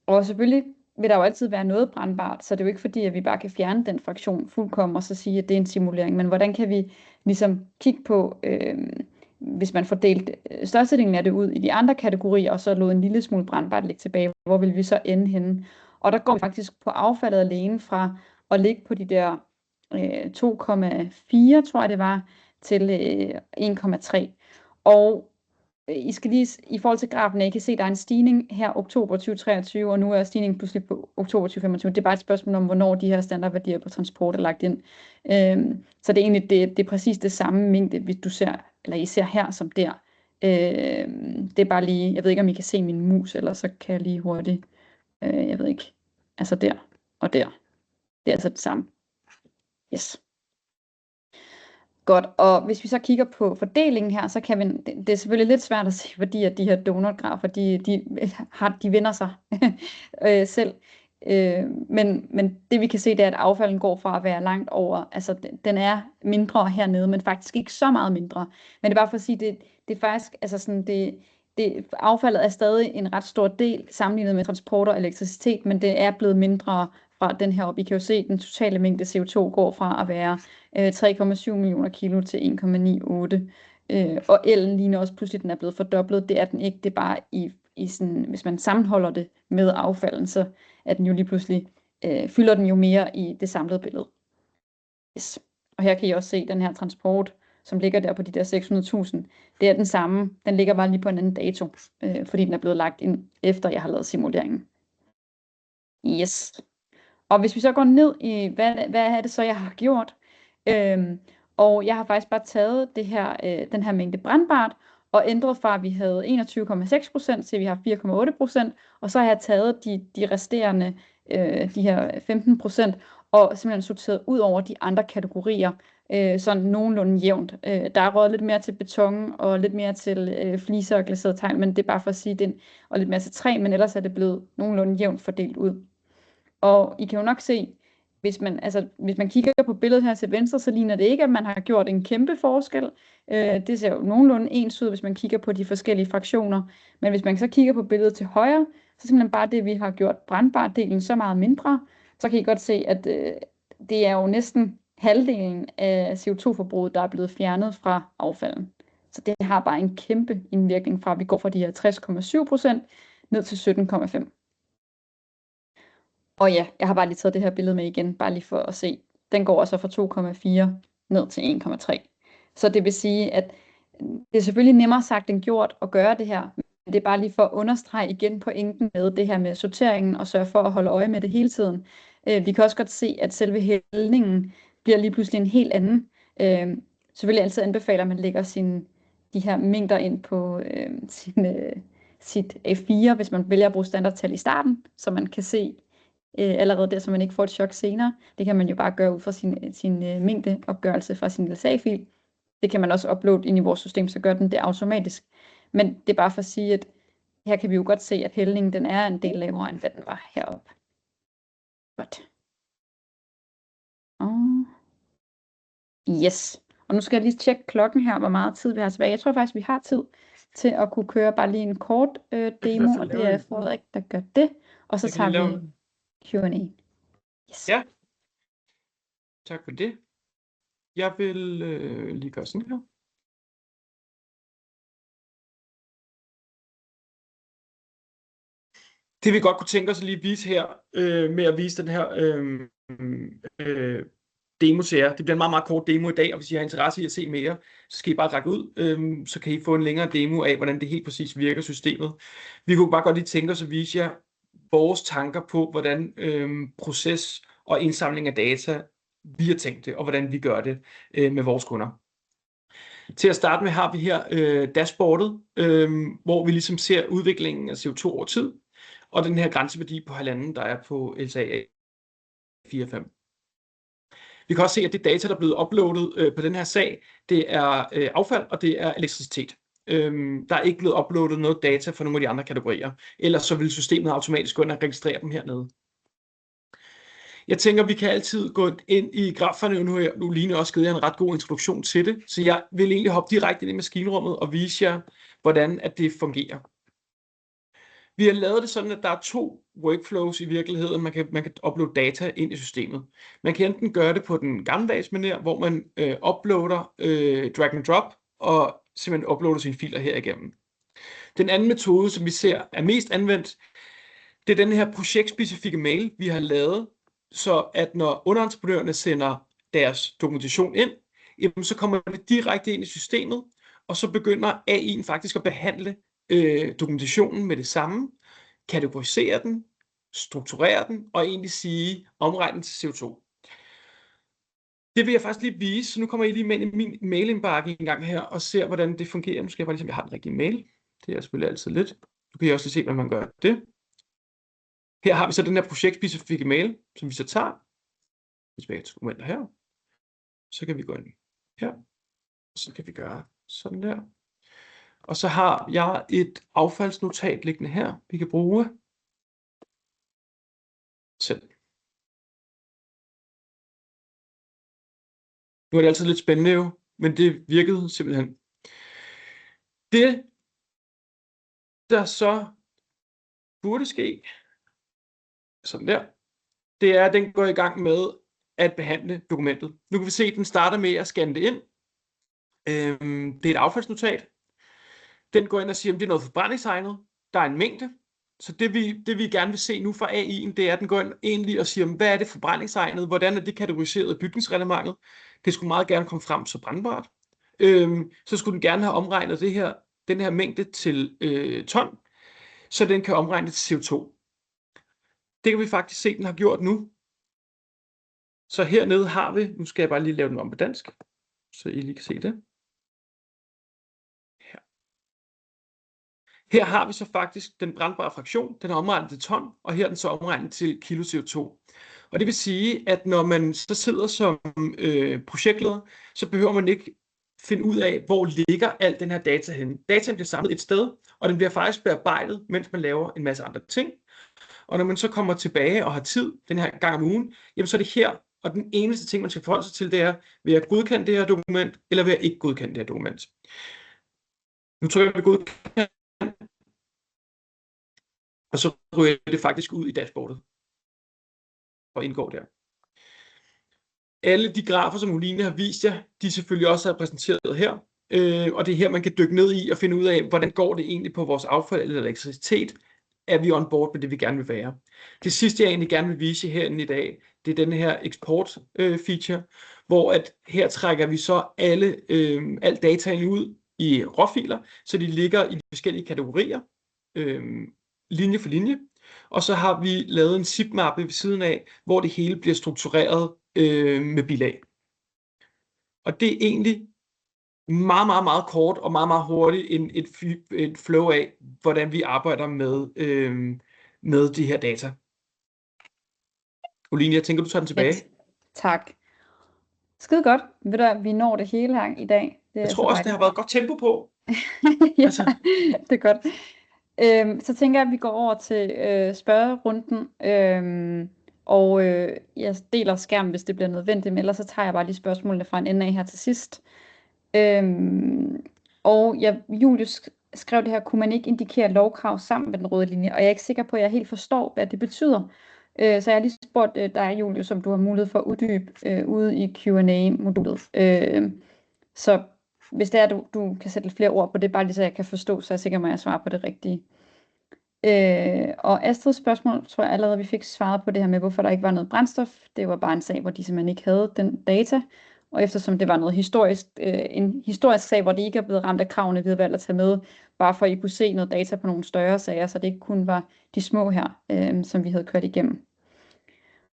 A: Og selvfølgelig vil der jo altid være noget brændbart, så det er jo ikke fordi, at vi bare kan fjerne den fraktion fuldkommen og så sige, at det er en simulering. Men hvordan kan vi ligesom kigge på, hvis man får delt størstedelen af det ud i de andre kategorier, og så lod en lille smule brændbart ligge tilbage, hvor vil vi så ende henne? Og der går vi faktisk på affaldet alene fra at ligge på de der 2,4, tror jeg det var, til 1,3. Og I skal lige, i forhold til grafen, I kan se, at der er en stigning her oktober 2023, og nu er stigningen pludselig på oktober 2025. Det er bare et spørgsmål om, hvornår de her standardværdier på transport er lagt ind. Så det er egentlig det er præcis det samme mængde, hvis du ser, eller I ser her som der. Det er bare lige, jeg ved ikke, om I kan se min mus, eller så kan jeg lige hurtigt, jeg ved ikke, altså der og der. Det er altså det samme. Yes. Godt, og hvis vi så kigger på fordelingen her, så kan vi, det er selvfølgelig lidt svært at se, fordi at de her donutgrafer, de vender sig selv. Men det vi kan se, det er, at affalden går fra at være langt over, altså den er mindre hernede, men faktisk ikke så meget mindre. Men det er bare for at sige, det er faktisk, altså sådan, affaldet er stadig en ret stor del sammenlignet med transport og elektricitet, men det er blevet mindre fra den her op. I kan jo se, at den totale mængde CO2 går fra at være 3,7 millioner kilo til 1,98. Og ellen ligner også pludselig, den er blevet fordoblet. Det er den ikke. Det er bare i sådan, hvis man sammenholder det med affalden, så er den jo lige pludselig, fylder den jo mere i det samlede billede. Yes. Og her kan I også se den her transport, som ligger der på de der 600.000. Det er den samme. Den ligger bare lige på en anden dato, fordi den er blevet lagt ind, efter jeg har lavet simuleringen. Yes. Og hvis vi så går ned i, hvad er det så, jeg har gjort? Og jeg har faktisk bare taget den her mængde brandbart, og ændret fra, at vi havde 21,6% til, at vi har 4,8%, og så har jeg taget de resterende, de her 15%, og simpelthen sorteret ud over de andre kategorier, sådan nogenlunde jævnt. Der er røget lidt mere til beton, og lidt mere til fliser og glaseret tegl, men det er bare for at sige det, og lidt mere til træ, men ellers er det blevet nogenlunde jævnt fordelt ud. Og I kan jo nok se, hvis man kigger på billedet her til venstre, så ligner det ikke, at man har gjort en kæmpe forskel. Det ser jo nogenlunde ens ud, hvis man kigger på de forskellige fraktioner. Men hvis man så kigger på billedet til højre, så simpelthen bare det, vi har gjort brandbart-delen så meget mindre, så kan I godt se, at det er jo næsten halvdelen af CO2-forbruget, der er blevet fjernet fra affalden. Så det har bare en kæmpe indvirkning fra, at vi går fra de her 60,7% ned til 17,5%. Og ja, jeg har bare lige taget det her billede med igen, bare lige for at se. Den går altså fra 2,4 ned til 1,3. Så det vil sige, at det er selvfølgelig nemmere sagt end gjort at gøre det her, men det er bare lige for at understrege igen pointen med det her med sorteringen og sørge for at holde øje med det hele tiden. Vi kan også godt se, at selve hældningen bliver lige pludselig en helt anden. Selvfølgelig altid anbefaler, at man lægger de her mængder ind på sit A4, hvis man vælger at bruge standardtal i starten, så man kan se allerede der, så man ikke får et chok senere. Det kan man jo bare gøre ud fra sin mængdeopgørelse fra sin LSA-fil. Det kan man også uploade ind i vores system, så gør den det automatisk. Men det er bare for at sige, at her kan vi jo godt se, at hældningen den er en del lavere, end hvad den var heroppe. Godt. Yes. Og nu skal jeg lige tjekke klokken her, hvor meget tid vi har tilbage. Jeg tror faktisk, vi har tid til at kunne køre bare lige en kort demo, og det er Frederik, der gør det. Og så tager vi Q&A. Yes.
B: Ja. Tak for det. Jeg vil lige gøre sådan her. Det vi godt kunne tænke os at lige vise her, med at vise den her demo til jer. Det bliver en meget, meget kort demo i dag, og hvis I har interesse i at se mere, så skal I bare række ud, så kan I få en længere demo af, hvordan det helt præcis virker systemet. Vi kunne bare godt lige tænke os at vise jer vores tanker på, hvordan proces og indsamling af data, vi har tænkt det, og hvordan vi gør det med vores kunder. Til at starte med har vi her dashboardet, hvor vi ligesom ser udviklingen af CO2 over tid, og den her grænseværdi på 1,5, der er på LSA 4,5. Vi kan også se, at det data, der er blevet uploadet på den her sag, det er affald, og det er elektricitet. Der er ikke blevet uploadet noget data for nogle af de andre kategorier, ellers så vil systemet automatisk gå ind og registrere dem hernede. Jeg tænker, vi kan altid gå ind i graferne, nu Line også givet jer en ret god introduktion til det, så jeg vil egentlig hoppe direkte ind i maskinrummet og vise jer, hvordan at det fungerer. Vi har lavet det sådan, at der er 2 workflows i virkeligheden, man kan uploade data ind i systemet. Man kan enten gøre det på den gammeldags manér, hvor man uploader drag and drop, og simpelthen uploader sine filer her igennem. Den anden metode, som vi ser er mest anvendt, det er den her projektspecifikke mail, vi har lavet, så at når underentreprenørerne sender deres dokumentation ind, jamen så kommer det direkte ind i systemet, og så begynder AI'en faktisk at behandle dokumentationen med det samme, kategorisere den, strukturere den, og egentlig sige omregne til CO2. Det vil jeg faktisk lige vise, så nu kommer I lige med i min mailindbakke en gang her, og ser hvordan det fungerer. Nu skal jeg bare lige se, om jeg har den rigtige mail. Det er selvfølgelig altid lidt. Nu kan I også lige se, hvordan man gør det. Her har vi så den her projektspecifikke mail, som vi så tager. Tilbage til dokumenter her. Så kan vi gå ind her. Så kan vi gøre sådan der. Og så har jeg et affaldsnotat liggende her, vi kan bruge selv. Nu er det altid lidt spændende jo, men det virkede simpelthen. Det, der så burde ske, sådan der, det er, at den går i gang med at behandle dokumentet. Nu kan vi se, at den starter med at scanne det ind. Det er et affaldsnotat. Den går ind og siger, at det er noget forbrændingsegnet. Der er en mængde. Så det vi gerne vil se nu fra AI'en, det er, at den går ind egentlig og siger, hvad er det forbrændingsegnet? Hvordan er det kategoriseret i bygningsreglementet? Det skulle meget gerne komme frem så brandbart. Så skulle den gerne have omregnet den her mængde til ton, så den kan omregne det til CO2. Det kan vi faktisk se, den har gjort nu. Så hernede har vi, nu skal jeg bare lige lave den om på dansk, så I lige kan se det. Her har vi så faktisk den brandbare fraktion, den er omregnet til ton, og her er den så omregnet til kilo CO2. Og det vil sige, at når man så sidder som projektleder, så behøver man ikke finde ud af, hvor ligger al den her data henne. Dataen bliver samlet et sted, og den bliver faktisk bearbejdet, mens man laver en masse andre ting. Og når man så kommer tilbage og har tid den her gang om ugen, jamen så er det her, og den eneste ting, man skal forholde sig til, det er, vil jeg godkende det her dokument, eller vil jeg ikke godkende det her dokument. Nu trykker vi godkende, og så ryger det faktisk ud i dashboardet og indgår der. Alle de grafer, som Oline har vist jer, de er selvfølgelig også repræsenteret her. Og det er her, man kan dykke ned i og finde ud af, hvordan går det egentlig på vores affald eller elektricitet. Er vi on board med det, vi gerne vil være? Det sidste, jeg egentlig gerne vil vise jer herinde i dag, det er den her export feature, hvor at her trækker vi så al dataen ud i råfiler, så de ligger i de forskellige kategorier, linje for linje. Og så har vi lavet en zip-mappe ved siden af, hvor det hele bliver struktureret med bilag. Og det er egentlig meget, meget, meget kort og meget, meget hurtigt et flow af, hvordan vi arbejder med de her data. Oline, jeg tænker, du tager den tilbage.
A: Tak. Skide godt. Ved du, at vi når det hele her i dag.
B: Jeg tror også, det har været godt tempo på.
A: Ja, det er godt. Så tænker jeg, at vi går over til spørgerunden. Og jeg deler skærmen, hvis det bliver nødvendigt, men ellers så tager jeg bare lige spørgsmålene fra en ende af her til sidst. Og Julius skrev det her, kunne man ikke indikere lovkrav sammen med den røde linje? Og jeg er ikke sikker på, at jeg helt forstår, hvad det betyder. Så jeg har lige spurgt dig, Julius, om du har mulighed for at uddybe ude i Q&A-modulet. Så hvis det er, du kan sætte lidt flere ord på det, bare lige så jeg kan forstå, så er jeg sikker på, at jeg svarer på det rigtige. Og Astrids spørgsmål, tror jeg allerede, vi fik svaret på det her med, hvorfor der ikke var noget brændstof. Det var bare en sag, hvor de simpelthen ikke havde den data. Og eftersom det var noget historisk, en historisk sag, hvor de ikke er blevet ramt af kravene, vi havde valgt at tage med, bare for at I kunne se noget data på nogle større sager, så det ikke kun var de små her, som vi havde kørt igennem.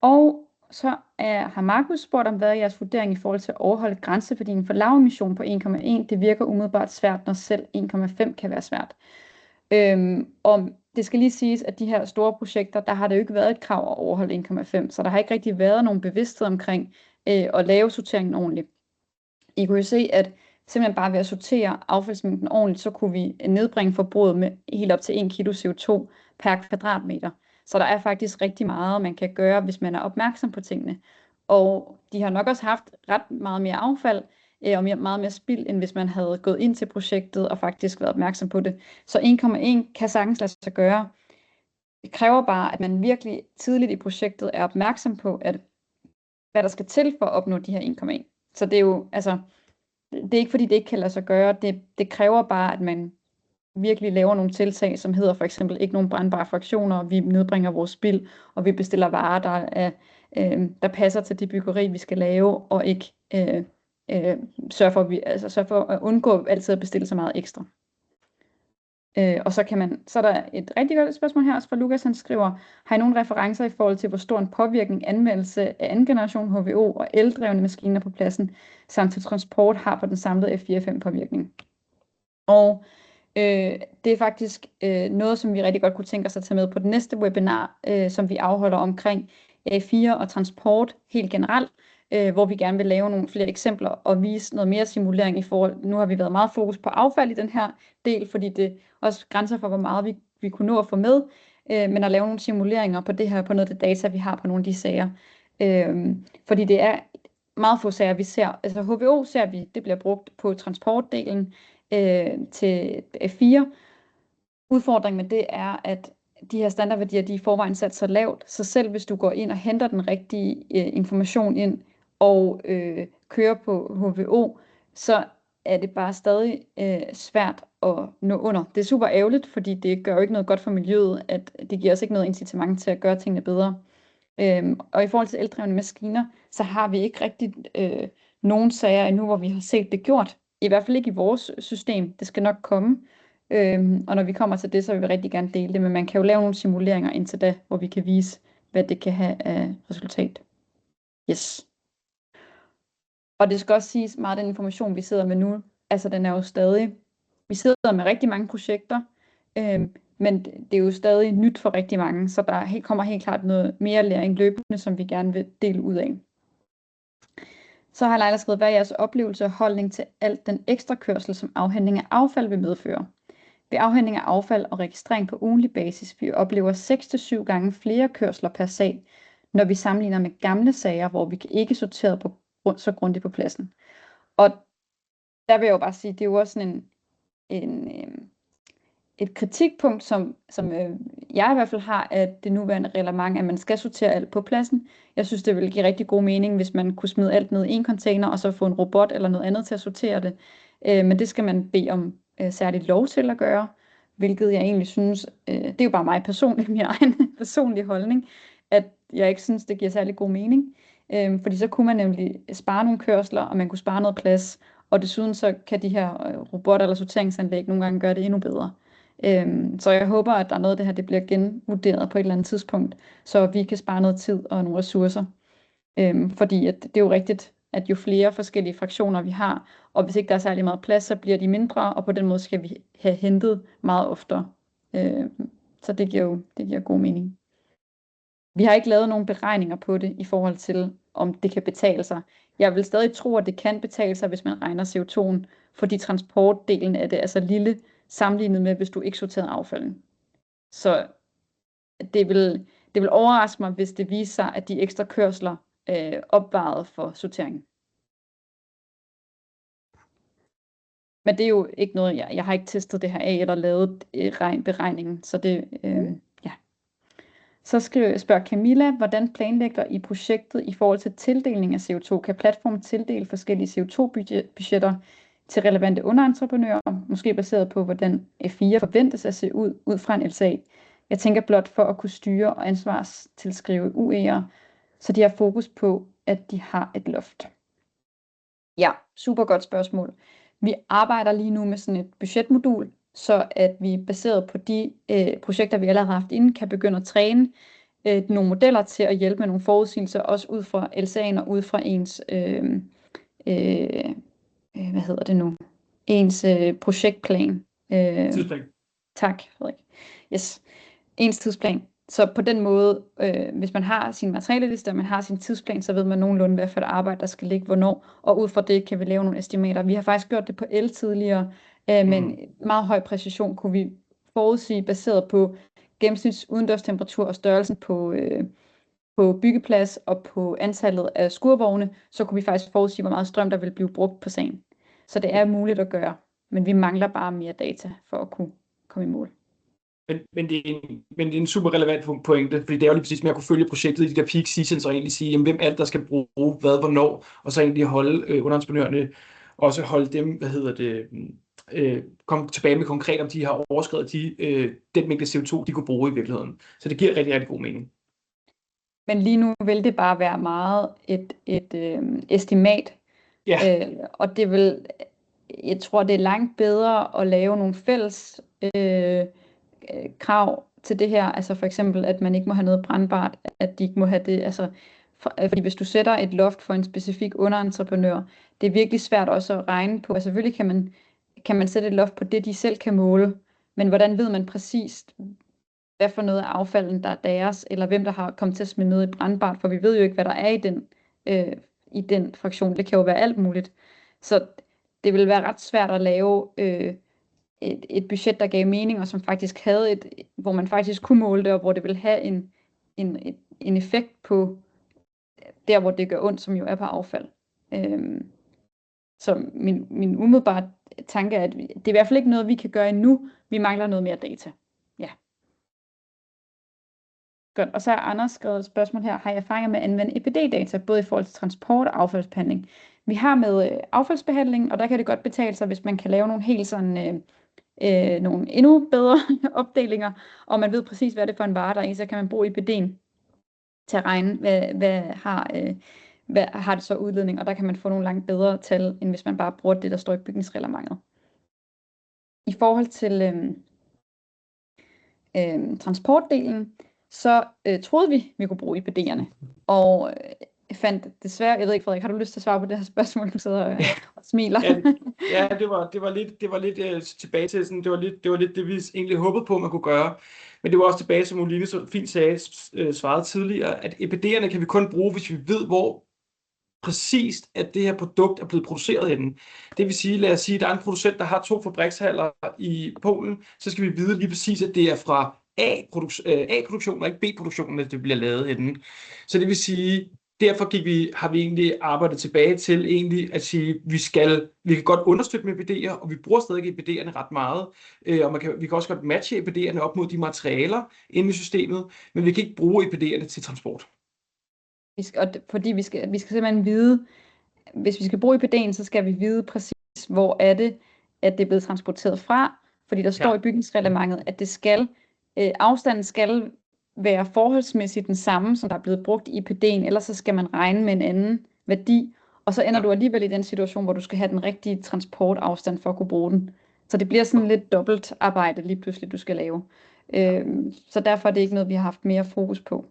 A: Og så har Markus spurgt om, hvad er jeres vurdering i forhold til at overholde grænseværdien for lavemission på 1,1. Det virker umiddelbart svært, når selv 1,5 kan være svært. Og det skal lige siges, at de her store projekter, der har det jo ikke været et krav at overholde 1,5, så der har ikke rigtig været nogen bevidsthed omkring at lave sorteringen ordentligt. I kunne jo se, at simpelthen bare ved at sortere affaldsmængden ordentligt, så kunne vi nedbringe forbruget med helt op til 1 kilo CO2 per kvadratmeter. Så der er faktisk rigtig meget, man kan gøre, hvis man er opmærksom på tingene. Og de har nok også haft ret meget mere affald, og meget mere spild, end hvis man havde gået ind til projektet og faktisk været opmærksom på det. Så 1,1 kan sagtens lade sig gøre. Det kræver bare, at man virkelig tidligt i projektet er opmærksom på, hvad der skal til for at opnå de her 1,1. Så det er jo, altså, det er ikke fordi, det ikke kan lade sig gøre. Det kræver bare, at man virkelig laver nogle tiltag, som hedder for eksempel ikke nogen brændbare fraktioner, vi nedbringer vores spild, og vi bestiller varer, der passer til det byggeri, vi skal lave, og ikke sørge for at undgå altid at bestille så meget ekstra. Og så er der et rigtig godt spørgsmål her også fra Lukas, han skriver, har I nogle referencer i forhold til, hvor stor en påvirkning anvendelse af anden generation HVO og eldrevne maskiner på pladsen, samt til transport har på den samlede F4-5 påvirkning? Og det er faktisk noget, som vi rigtig godt kunne tænke os at tage med på det næste webinar, som vi afholder omkring A4 og transport helt generelt, hvor vi gerne vil lave nogle flere eksempler og vise noget mere simulering i forhold. Nu har vi været meget fokus på affald i den her del, fordi det også grænser for, hvor meget vi kunne nå at få med, men at lave nogle simuleringer på det her, på noget af det data, vi har på nogle af de sager. Fordi det er meget få sager, vi ser. Altså HVO ser vi, det bliver brugt på transportdelen til F4. Udfordringen med det er, at de her standardværdier, de er i forvejen sat så lavt, så selv hvis du går ind og henter den rigtige information ind og kører på HVO, så er det bare stadig svært at nå under. Det er super ærgerligt, fordi det gør jo ikke noget godt for miljøet, at det giver os ikke noget incitament til at gøre tingene bedre. Og i forhold til eldrevne maskiner, så har vi ikke rigtig nogen sager endnu, hvor vi har set det gjort. I hvert fald ikke i vores system. Det skal nok komme. Og når vi kommer til det, så vil vi rigtig gerne dele det. Men man kan jo lave nogle simuleringer indtil da, hvor vi kan vise, hvad det kan have af resultat. Yes. Og det skal også siges, meget af den information, vi sidder med nu, altså den er jo stadig, vi sidder med rigtig mange projekter, men det er jo stadig nyt for rigtig mange, så der kommer helt klart noget mere læring løbende, som vi gerne vil dele ud af. Så har Leila skrevet, hvad er jeres oplevelse og holdning til alt den ekstra kørsel, som afhentning af affald vil medføre? Ved afhentning af affald og registrering på ugentlig basis, vi oplever 6-7 gange flere kørsler per sag, når vi sammenligner med gamle sager, hvor vi ikke sorterede så grundigt på pladsen. Og der vil jeg jo bare sige, det er jo også sådan et kritikpunkt, som jeg i hvert fald har, at det nuværende reglement, at man skal sortere alt på pladsen. Jeg synes, det ville give rigtig god mening, hvis man kunne smide alt ned i en container, og så få en robot eller noget andet til at sortere det. Men det skal man bede om særligt lov til at gøre, hvilket jeg egentlig synes, det er jo bare mig personligt, min egen personlige holdning, at jeg ikke synes, det giver særlig god mening. Fordi så kunne man nemlig spare nogle kørsler, og man kunne spare noget plads, og desuden så kan de her robotter eller sorteringsanlæg nogle gange gøre det endnu bedre. Så jeg håber, at der er noget af det her, det bliver genvurderet på et eller andet tidspunkt, så vi kan spare noget tid og nogle ressourcer. Fordi at det er jo rigtigt, at jo flere forskellige fraktioner vi har, og hvis ikke der er særlig meget plads, så bliver de mindre, og på den måde skal vi have hentet meget oftere. Så det giver god mening. Vi har ikke lavet nogen beregninger på det i forhold til, om det kan betale sig. Jeg vil stadig tro, at det kan betale sig, hvis man regner CO2'en, fordi transportdelen af det er så lille, sammenlignet med, hvis du ikke sorterede affalden. Så det vil overraske mig, hvis det viser sig, at de ekstra kørsler opvejet for sorteringen. Men det er jo ikke noget, jeg har ikke testet det her af, eller lavet beregningen, så det, ja. Så spørger Camilla, hvordan planlægger I projektet i forhold til tildeling af CO2? Kan platformen tildele forskellige CO2-budgetter til relevante underentreprenører, måske baseret på, hvordan F4 forventes at se ud fra en LCA? Jeg tænker blot for at kunne styre og ansvarstilskrive UE'er, så de har fokus på, at de har et loft. Ja, super godt spørgsmål. Vi arbejder lige nu med sådan et budgetmodul, så at vi baseret på de projekter, vi allerede har haft inden, kan begynde at træne nogle modeller til at hjælpe med nogle forudsigelser, også ud fra LCA'en og ud fra ens, ens projektplan.
B: Tidsplan.
A: Tak, Frederik. Yes, ens tidsplan. Så på den måde, hvis man har sin materialeliste, og man har sin tidsplan, så ved man nogenlunde, hvad for et arbejde, der skal ligge hvornår, og ud fra det kan vi lave nogle estimater. Vi har faktisk gjort det på el tidligere, men meget høj præcision kunne vi forudsige, baseret på gennemsnits udendørstemperatur og størrelsen på byggeplads og på antallet af skurvogne, så kunne vi faktisk forudsige, hvor meget strøm, der vil blive brugt på sagen. Så det er muligt at gøre, men vi mangler bare mere data for at kunne komme i mål.
B: Men det er en super relevant pointe, fordi det er jo lige præcis med at kunne følge projektet i de der peak seasons og egentlig sige, jamen, hvem alt der skal bruge hvad, hvornår, og så egentlig holde underentreprenørerne, også holde dem, komme tilbage med konkret, om de har overskredet den mængde CO2, de kunne bruge i virkeligheden. Så det giver rigtig, rigtig god mening. Men
A: lige nu vil det bare være meget et estimat, og det vil, jeg tror, det er langt bedre at lave nogle fælles krav til det her, altså for eksempel, at man ikke må have noget brandbart, at de ikke må have det, altså, fordi hvis du sætter et loft for en specifik underentreprenør, det er virkelig svært også at regne på, altså selvfølgelig kan man sætte et loft på det, de selv kan måle, men hvordan ved man præcist, hvad for noget af affalden, der er deres, eller hvem der har kommet til at smide noget i brandbart, for vi ved jo ikke, hvad der er i den fraktion. Det kan jo være alt muligt. Så det ville være ret svært at lave et budget, der gav mening, og som faktisk havde hvor man faktisk kunne måle det, og hvor det ville have en effekt på der, hvor det gør ondt, som jo er på affald. Så min umiddelbare tanke er, at det er i hvert fald ikke noget, vi kan gøre endnu. Vi mangler noget mere data. Ja. Godt. Og så har Anders skrevet et spørgsmål her. Har I erfaringer med at anvende EPD-data, både i forhold til transport og affaldsbehandling? Vi har med affaldsbehandling, og der kan det godt betale sig, hvis man kan lave nogle helt sådan nogle endnu bedre opdelinger, og man ved præcis, hvad det er for en vare, der er i, så kan man bruge EPD'en til at regne, hvad har det så udledning, og der kan man få nogle langt bedre tal, end hvis man bare bruger det, der står i bygningsreglementet. I forhold til transportdelen, så troede vi kunne bruge EPD'erne, og fandt desværre, jeg ved ikke, Frederik, har du lyst til at svare på det her spørgsmål, du sidder og smiler?
B: Ja, det var lidt tilbage til sådan, det var lidt det, vi egentlig håbede på, man kunne gøre. Men det var også tilbage, som Oline så fint svarede tidligere, at EPD'erne kan vi kun bruge, hvis vi ved, hvor præcist, at det her produkt er blevet produceret henne. Det vil sige, lad os sige, at der er en producent, der har 2 fabrikshaller i Polen, så skal vi vide lige præcis, at det er fra A-produktionen og ikke B-produktionen, at det bliver lavet henne. Så det vil sige, derfor har vi egentlig arbejdet tilbage til egentlig at sige, vi kan godt understøtte med EPD'er, og vi bruger stadig EPD'erne ret meget, og vi kan også godt matche EPD'erne op mod de materialer inde i systemet, men vi kan ikke bruge EPD'erne til transport.
A: Fordi vi skal simpelthen vide, hvis vi skal bruge EPD'en, så skal vi vide præcis, hvor er det, at det er blevet transporteret fra, fordi der står i bygningsreglementet, at afstanden skal være forholdsmæssigt den samme, som der er blevet brugt i EPD'en, ellers så skal man regne med en anden værdi, og så ender du alligevel i den situation, hvor du skal have den rigtige transportafstand for at kunne bruge den. Så det bliver sådan lidt dobbelt arbejde lige pludselig, du skal lave. Så derfor er det ikke noget, vi har haft mere fokus på.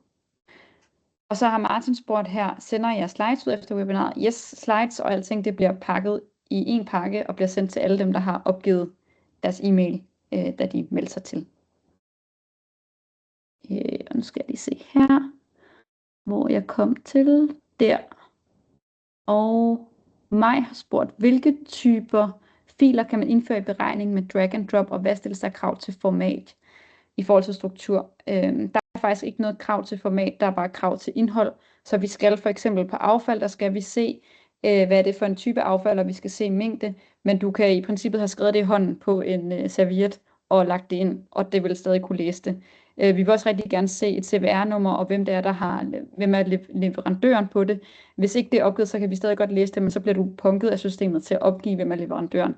A: Og så har Martin spurgt her, sender jeg slides ud efter webinaret? Yes, slides og alting, det bliver pakket i en pakke og bliver sendt til alle dem, der har opgivet deres e-mail, da de melder sig til. Og nu skal jeg lige se her, hvor jeg kom til. Der. Og Maj har spurgt, hvilke typer filer kan man indføre i beregning med drag and drop, og hvad stilles der krav til format i forhold til struktur? Der er faktisk ikke noget krav til format, der er bare krav til indhold. Så vi skal for eksempel på affald, der skal vi se, hvad er det for en type affald, og vi skal se mængde, men du kan i princippet have skrevet det i hånden på en serviet og lagt det ind, og det vil stadig kunne læse det. Vi vil også rigtig gerne se et CVR-nummer, og hvem det er, hvem er leverandøren på det. Hvis ikke det er opgivet, så kan vi stadig godt læse det, men så bliver du punket af systemet til at opgive, hvem er leverandøren.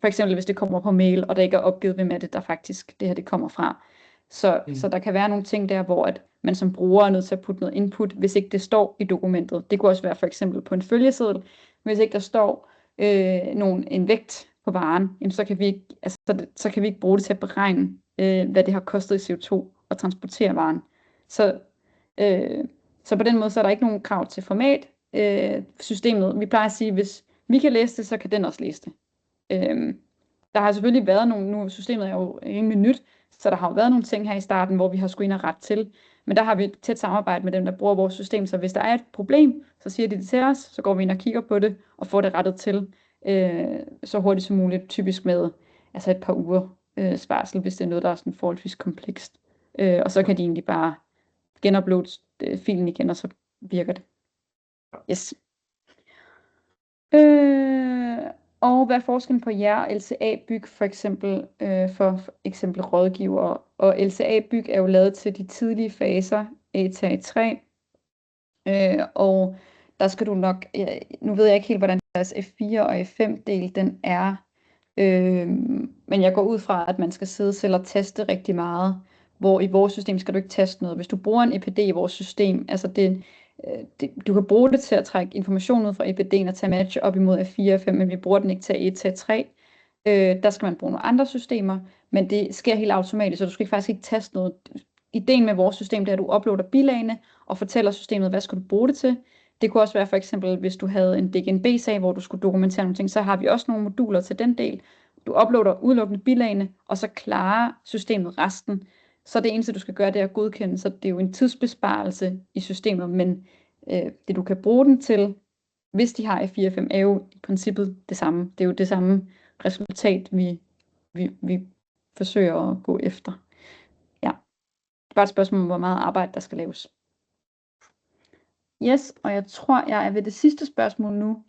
A: For eksempel hvis det kommer på mail, og der ikke er opgivet, hvem er det, der faktisk det her det kommer fra. Så der kan være nogle ting der, hvor at man som bruger er nødt til at putte noget input, hvis ikke det står i dokumentet. Det kunne også være for eksempel på en følgeseddel. Hvis ikke der står en vægt på varen, så kan vi ikke bruge det til at beregne, hvad det har kostet i CO2 at transportere varen. Så på den måde så er der ikke nogen krav til format. Systemet, vi plejer at sige, hvis vi kan læse det, så kan den også læse det. Der har selvfølgelig været nu systemet er jo rimelig nyt, så der har jo været nogle ting her i starten, hvor vi har skulle ind og ret til. Men der har vi et tæt samarbejde med dem, der bruger vores system. Så hvis der er et problem, så siger de det til os, så går vi ind og kigger på det, og får det rettet til så hurtigt som muligt. Typisk med et par uger sparsel, hvis det er noget, der er sådan forholdsvis komplekst. Og så kan de egentlig bare genuploade filen igen, og så virker det. Yes. Og hvad er forskellen på jer og LCA-byg for eksempel, rådgiver? Og LCA-byg er jo lavet til de tidlige faser, ETA 3. Og der skal du nok, nu ved jeg ikke helt, hvordan deres F4 og F5-del den er. Men jeg går ud fra, at man skal sidde selv og teste rigtig meget. Hvor i vores system skal du ikke teste noget. Hvis du bruger en EPD i vores system, du kan bruge det til at trække information ud fra EPD'en og tage matche op imod F4 og F5, men vi bruger den ikke til ETA 3. Der skal man bruge nogle andre systemer, men det sker helt automatisk, så du skal faktisk ikke teste noget. Ideen med vores system, det er, at du uploader bilagene og fortæller systemet, hvad skal du bruge det til. Det kunne også være for eksempel, hvis du havde en DGNB-sag, hvor du skulle dokumentere nogle ting, så har vi også nogle moduler til den del. Du uploader udelukkende bilagene, og så klarer systemet resten. Så det eneste, du skal gøre, det er at godkende, så det er jo en tidsbesparelse i systemet, men Det du kan bruge den til, hvis de har F4 og 5, er jo i princippet det samme. Det er jo det samme resultat, vi forsøger at gå efter. Ja. Det er bare et spørgsmål om, hvor meget arbejde der skal laves. Yes, og jeg tror, jeg er ved det sidste spørgsmål nu.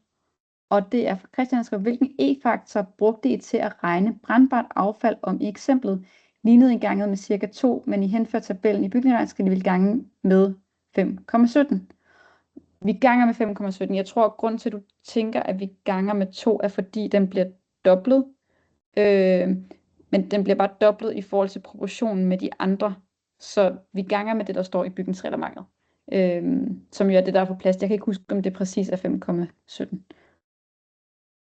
A: Og det er fra Christian, der skriver, hvilken e-faktor brugte I til at regne brandbart affald om i eksemplet? Lignede I ganget med cirka 2, men I henførte tabellen i bygningsregneskabet, I vil gange med 5,17. Vi ganger med 5,17. Jeg tror, at grunden til, at du tænker, at vi ganger med 2, er fordi den bliver dobblet. Men den bliver bare dobblet i forhold til proportionen med de andre. Så vi ganger med det, der står i bygningsreglementet. Som jo er det, der er på plads. Jeg kan ikke huske, om det præcis er 5,17.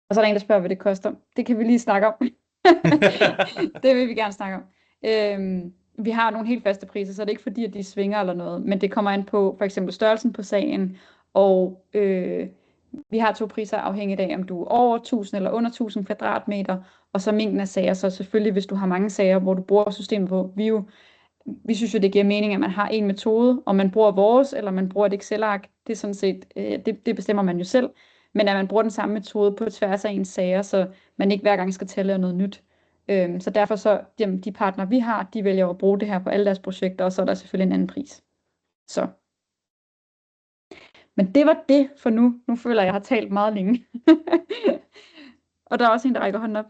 A: Og så er der en, der spørger, hvad det koster. Det kan vi lige snakke om. Det vil vi gerne snakke om. Vi har nogle helt faste priser, så det er ikke fordi, at de svinger eller noget. Men det kommer an på for eksempel størrelsen på sagen. Og vi har 2 priser afhængigt af, om du er over 1000 eller under 1000 kvadratmeter. Og så mængden af sager. Så selvfølgelig, hvis du har mange sager, hvor du bruger systemet på, vi synes jo, det giver mening, at man har en metode, og man bruger vores, eller man bruger et Excel-ark. Det er sådan set, det bestemmer man jo selv. Men at man bruger den samme metode på tværs af ens sager, så man ikke hver gang skal tælle noget nyt. Så derfor så, de partnere vi har, de vælger at bruge det her på alle deres projekter, og så er der selvfølgelig en anden pris. Så. Men det var det for nu. Nu føler jeg, at jeg har talt meget længe. Og der er også en, der rækker hånden op.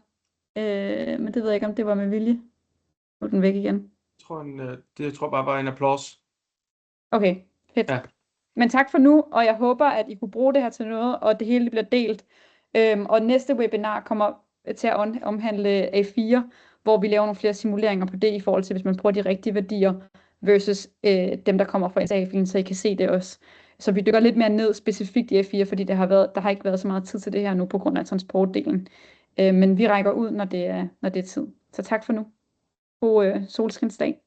A: Men det ved jeg ikke, om det var med vilje. Nu er den væk igen.
B: Jeg tror bare var en applaus.
A: Okay, fedt.
B: Ja.
A: Men tak for nu, og jeg håber, at I kunne bruge det her til noget, og det hele bliver delt. Og næste webinar kommer til at omhandle A4, hvor vi laver nogle flere simuleringer på det, i forhold til, hvis man bruger de rigtige værdier, versus dem, der kommer fra SA-filen, så I kan se det også. Så vi dykker lidt mere ned specifikt i A4, fordi der har ikke været så meget tid til det her nu, på grund af transportdelen. Men vi rækker ud, når det er tid. Så tak for nu. God solskinsdag.